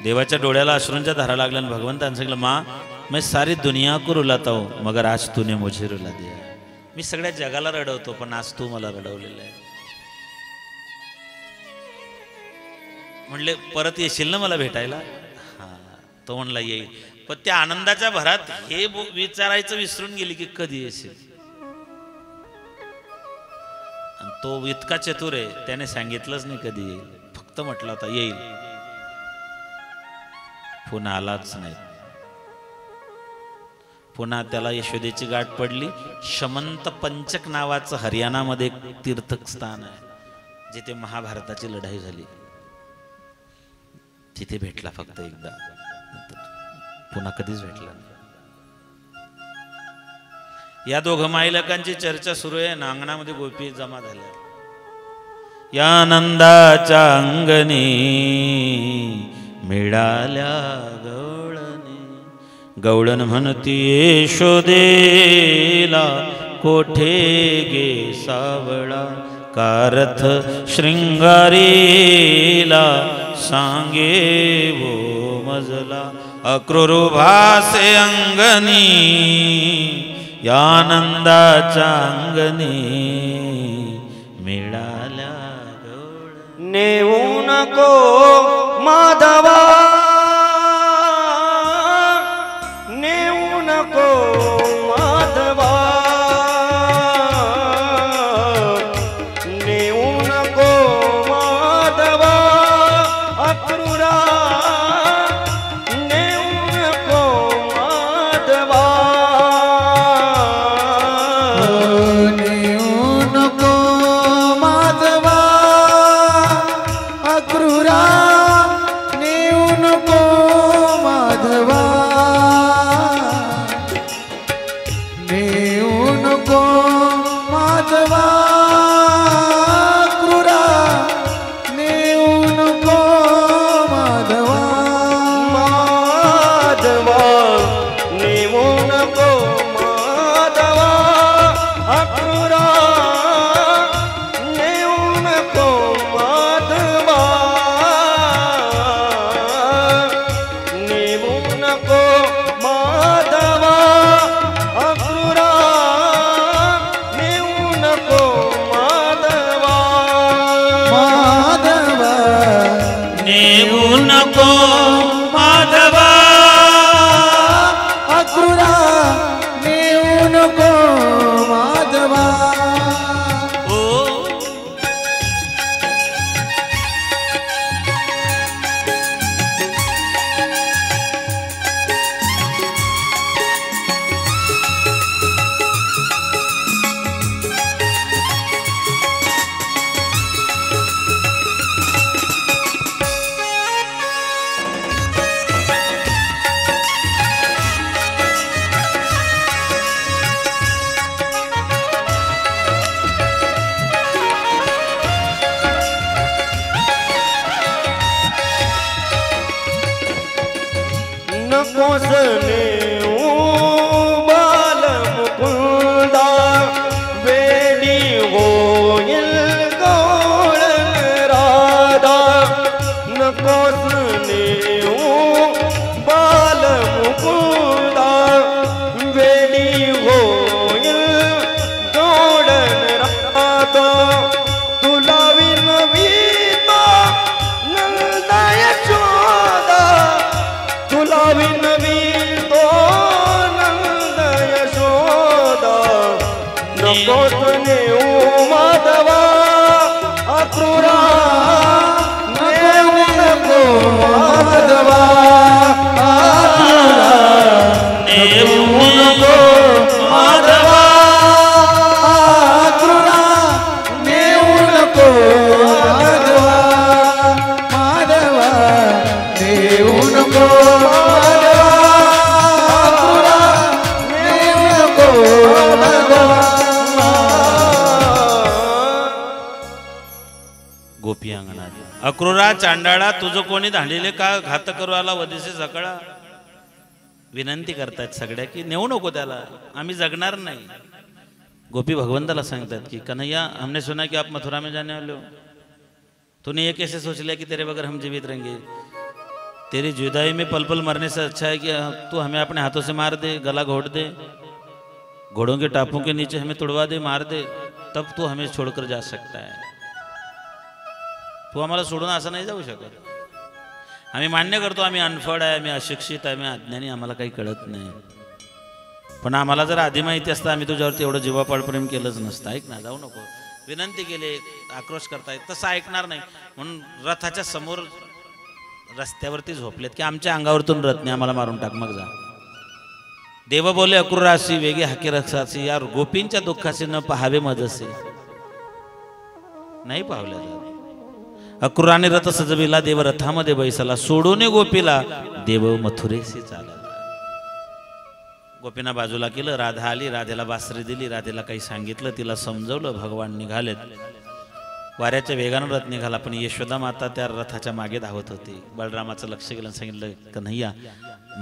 देवाच्या डोळ्याला अश्रूंच्या धारा लागल्या आणि भगवंतांनी सांगितलं, माँ मैं सारी दुनिया को रुलाता हूं मगर आज तूने मुझे रुला दिया. मी सगळ्या जगाला रडवतो, पण आज तू मला रडवलेलं आहे. म्हणले परत येशील ना मला भेटायला? हा. तो म्हणला येईल. पण त्या आनंदाच्या भरात हे विचारायचं विसरून गेली की कधी येशील. आणि तो इतका चतुर आहे, त्याने सांगितलंच नाही कधी येईल, फक्त म्हटलं होता येईल. पुन्हा आलाच नाही. पुन्हा त्याला यशोदेची गाठ पडली. शमंत पंचक नावाचं हरियाणामध्ये एक तीर्थस्थान आहे, जिथे महाभारताची लढाई झाली. तिथे भेटला फक्त एकदा, पुन्हा कधीच भेटला नाही. या दोघं माईलकांची चर्चा सुरू आहे ना, अंगणामध्ये गोपी जमा झाल्या. या नंदाच्या अंगणी मिळाल्या गवळणी, गवळण म्हणती यशोदेला, कोठे गे सावळा, कारथ शृंगारीला, सांगे वो मजला, अक्रूर भासे अंगणी, या नंदाच्या अंगणी मिळाल्या गवळणी. नेऊ नको माधवा, नेऊ नको माधवा, नेऊ नको माधवा, अक्रूरा नेऊ नको माधवा, नेऊ नको माधवा, अक्रूरा नेऊ नको माधवा, नेऊ नको माधवा, अक्रूरा नेऊ नको माधवा, माधवा नेऊ नको माधवा, अक्रूरा नेऊ नको माधवा, नेऊ नको माधवा, अक्रूरा नेऊ नको माधवा, माधवा नेऊ नको माधवा, अक्रूरा नेऊ नको माधवा. ओ गोपी अंगणात. अक्रूरा चांडाळा तुझं कोणी धांडीले का घात करू आला वदिसे सकळा. विनंती करतायत सगळ्या की नेऊ नको त्याला, आम्ही जगणार नाही. गोपी भगवंताला सांगतात की कन्हैया हमने सुना कि आप मथुरा में जाने वाले हो, तूने ये कैसे सोच लिया कि तेरे बगैर हम जीवित रहेंगे. तेरी जुदाई में पल पल मरने से अच्छा है कि तू हमें अपने हाथों से मार दे, गला घोट दे, घोड़ों के टापों के नीचे हमें तुड़वा दे, मार दे, तब तू हमें छोड़कर जा सकता है. तू आम्हाला सोडून असं नाही जाऊ शकत. आम्ही मान्य करतो आम्ही अनफड आहे, आम्ही अशिक्षित आहे, आम्ही अज्ञानी, आम्हाला काही कळत नाही. पण आम्हाला जर आधी माहिती असतं आम्ही तुझ्यावरती एवढं जीवापाड प्रेम केलंच नसतं. ऐक ना, जाऊ नको. विनंती केली, आक्रोश करतायत, तसं ऐकणार नाही. म्हणून रथाच्या समोर रस्त्यावरती झोपलेत की आमच्या अंगावरतून रथ नाही, आम्हाला मारून टाक, मग जा. देव बोले अक्रूरासी वेगे हाके रक्षासी, यार गोपींच्या दुःखाचे न पहावे मजसे. नाही पावल्या जात. अक्रूराने रथ सजविला, देव रथामध्ये बैसला, सोडून गोपीला देव मथुरेशी चालला. गोपीना बाजूला केलं, राधा आली, राधेला बासरी दिली, राधेला काही सांगितलं, तिला समजवलं. भगवान निघालेत. वाऱ्याच्या वेगानं रथ निघाला, पण यशोदा माता त्या रथाच्या मागे धावत होती. बलरामाचं लक्ष गेलं, सांगितलं कन्हैया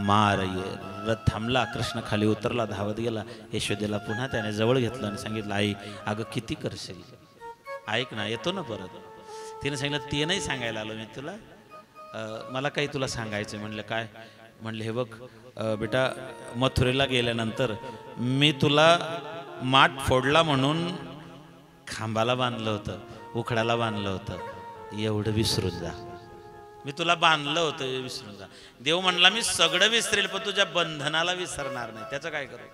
मार ये. रथ थांबला, कृष्ण खाली उतरला, धावत गेला. यशोदेला पुन्हा त्याने जवळ घेतलं आणि सांगितलं आई अगं किती करशील, ऐक ना, येतो ना परत. तिने सांगितलं ते नाही सांगायला आलो मी तुला, मला काही तुला सांगायचं. म्हणलं काय. म्हणले हे बघ बेटा, मथुरेला गेल्यानंतर मी तुला माठ फोडला म्हणून खांबाला बांधलं होतं, उखडाला बांधलं होतं, एवढं विसरून जा. मी तुला बांधलं होतं, विसरून जा. देव म्हणला मी सगळं विसरेल पण तुझ्या बंधनाला विसरणार नाही. त्याचं काय करू.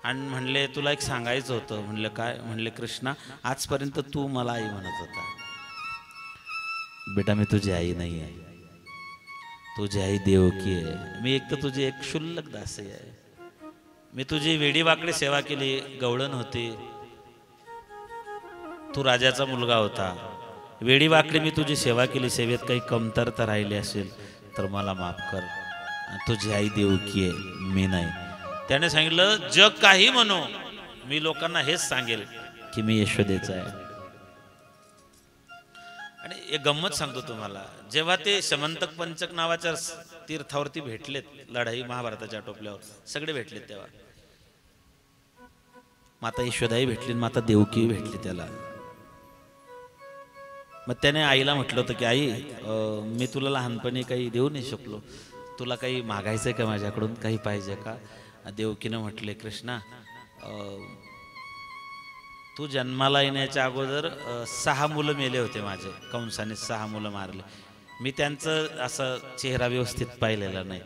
आणि म्हणले तुला एक सांगायचं होतं. म्हणलं काय. म्हणले कृष्णा आजपर्यंत तू मला आई म्हणत होता. बेटा मी तुझी आई नाही आहे, तुझी आई देवकी आहे. मी एक तर तुझी एक क्षुल्लक दासी आहे. मी तुझी वेडी वाकडी सेवा केली, गवळण होती, तू राजाचा मुलगा होता, वेडी वाकडी मी तुझी सेवा केली. सेवेत काही कमतरता राहिली असेल तर मला माफ कर. तुझी आई देवकी आहे, मी नाही. त्याने सांगितलं जग काही म्हणो, मी लोकांना हेच सांगेल की मी यशोदेचा आहे. आणि एक गंमत सांगतो तुम्हाला, जेव्हा ते समंतक पंचक नावाच्या तीर्थावरती भेटलेत, लढाई महाभारताच्या टोपल्यावर सगळे भेटलेत, तेव्हा माता यशोदाही भेटली, माता देवकी भेटली त्याला. मग त्याने आईला म्हटलं होतं की आई मी तुला लहानपणी काही देऊ नाही शकलो, तुला काही मागायचं आहे का माझ्याकडून, काही पाहिजे का. देवकीनं म्हटले कृष्णा तू जन्माला येण्याच्या अगोदर 6 मुलं मेले होते माझे, कंसाने 6 मुलं मारले. मी त्यांचं असं चेहरा व्यवस्थित पाहिलेला नाही,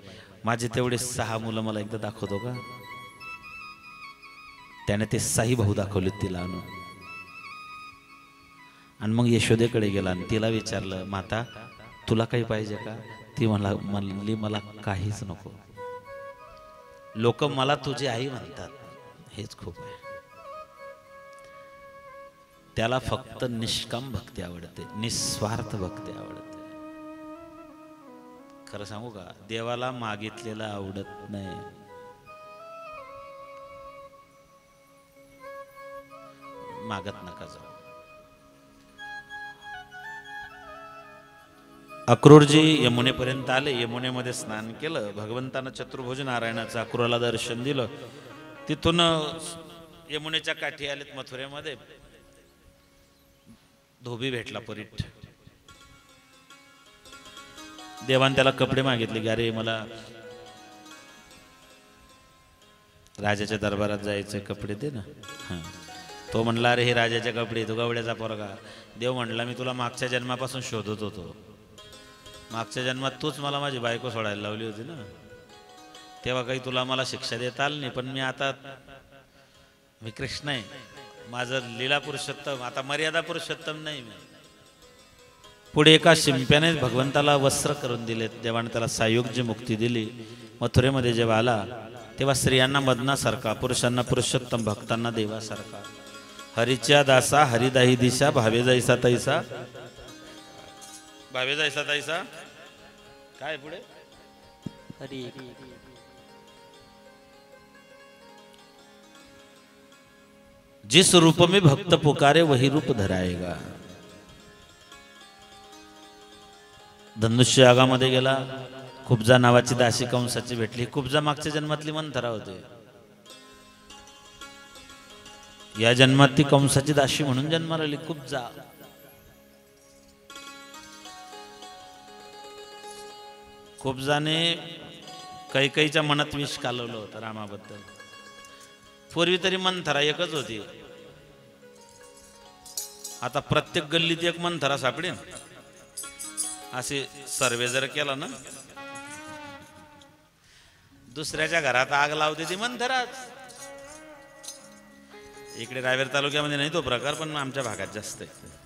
माझे तेवढे 6 मुलं मला एकदा दाखवतो का. त्याने ते 6 भाऊ दाखवले तिला आणून. आणि मग यशोदेकडे गेला आणि तिला विचारलं माता तुला काही पाहिजे का. ती म्हणली मला काहीच नको, लोक मला तुझी आई म्हणतात, हेच खूप आहे. त्याला फक्त निष्काम भक्ती आवडते, निस्वार्थ भक्ती आवडते. खरं सांगू का, देवाला मागितलेलं आवडत नाही. मागत नका जाऊ. अक्रूरजी यमुनेपर्यंत आले, यमुनेमध्ये स्नान केलं. भगवंतानं चतुर्भुज नारायणाचं अक्रूराला दर्शन दिलं. तिथून यमुनेच्या काठी आलेत मथुरेमध्ये. धोबी भेटला परीट. देवान त्याला कपडे मागितले की अरे मला राजाच्या दरबारात जायचे, कपडे दे ना. तो म्हणला अरे हे राजाचे कपडे, तो गवड्याचा पोरगा. देव म्हणला मी तुला मागच्या जन्मापासून शोधत होतो, मागच्या जन्मात तूच मला माझी बायको सोडायला लावली होती ना, तेव्हा काही तुला मला शिक्षा देता आली नाही. पण मी आता मी कृष्ण आहे, माझं लीला पुरुषोत्तम, आता मर्यादा पुरुषोत्तम नाही मी. पुढे एका शिंप्याने भगवंताला वस्त्र करून दिलेत. देवाने त्याला सायुज्य मुक्ती दिली. मथुरेमध्ये जेव्हा आला तेव्हा स्त्रियांना मदनासारखा, पुरुषांना पुरुषोत्तम, भक्तांना देवासारखा. हरीच्या दासा हरिदाही दिशा, भावे जायसा तैसा, भावे जायसा तैसा. काय पुढे हरी. जिस रूप में भक्त पुकारे वही रूप धराएगा. धनुष्य यागामध्ये गेला. कुब्जा नावाची दासी कंसाची भेटली. कुब्जा मागच्या जन्मातली मंथरा होते. या जन्मात ती कंसाची दासी म्हणून जन्माला आली कुब्जा. कुब्जाने कैकेयीच्या मनात विष कालवलं होतं रामाबद्दल. पूर्वी तरी मंथरा एकच होती. आता प्रत्येक गल्लीत एक मंथरा सापडेल असे सर्वे जर केला ना, दुसऱ्याच्या घरात आग लावते ती मंथराच. इकडे रावेर तालुक्यामध्ये नाही तो प्रकार, पण आमच्या भागात जास्त आहे.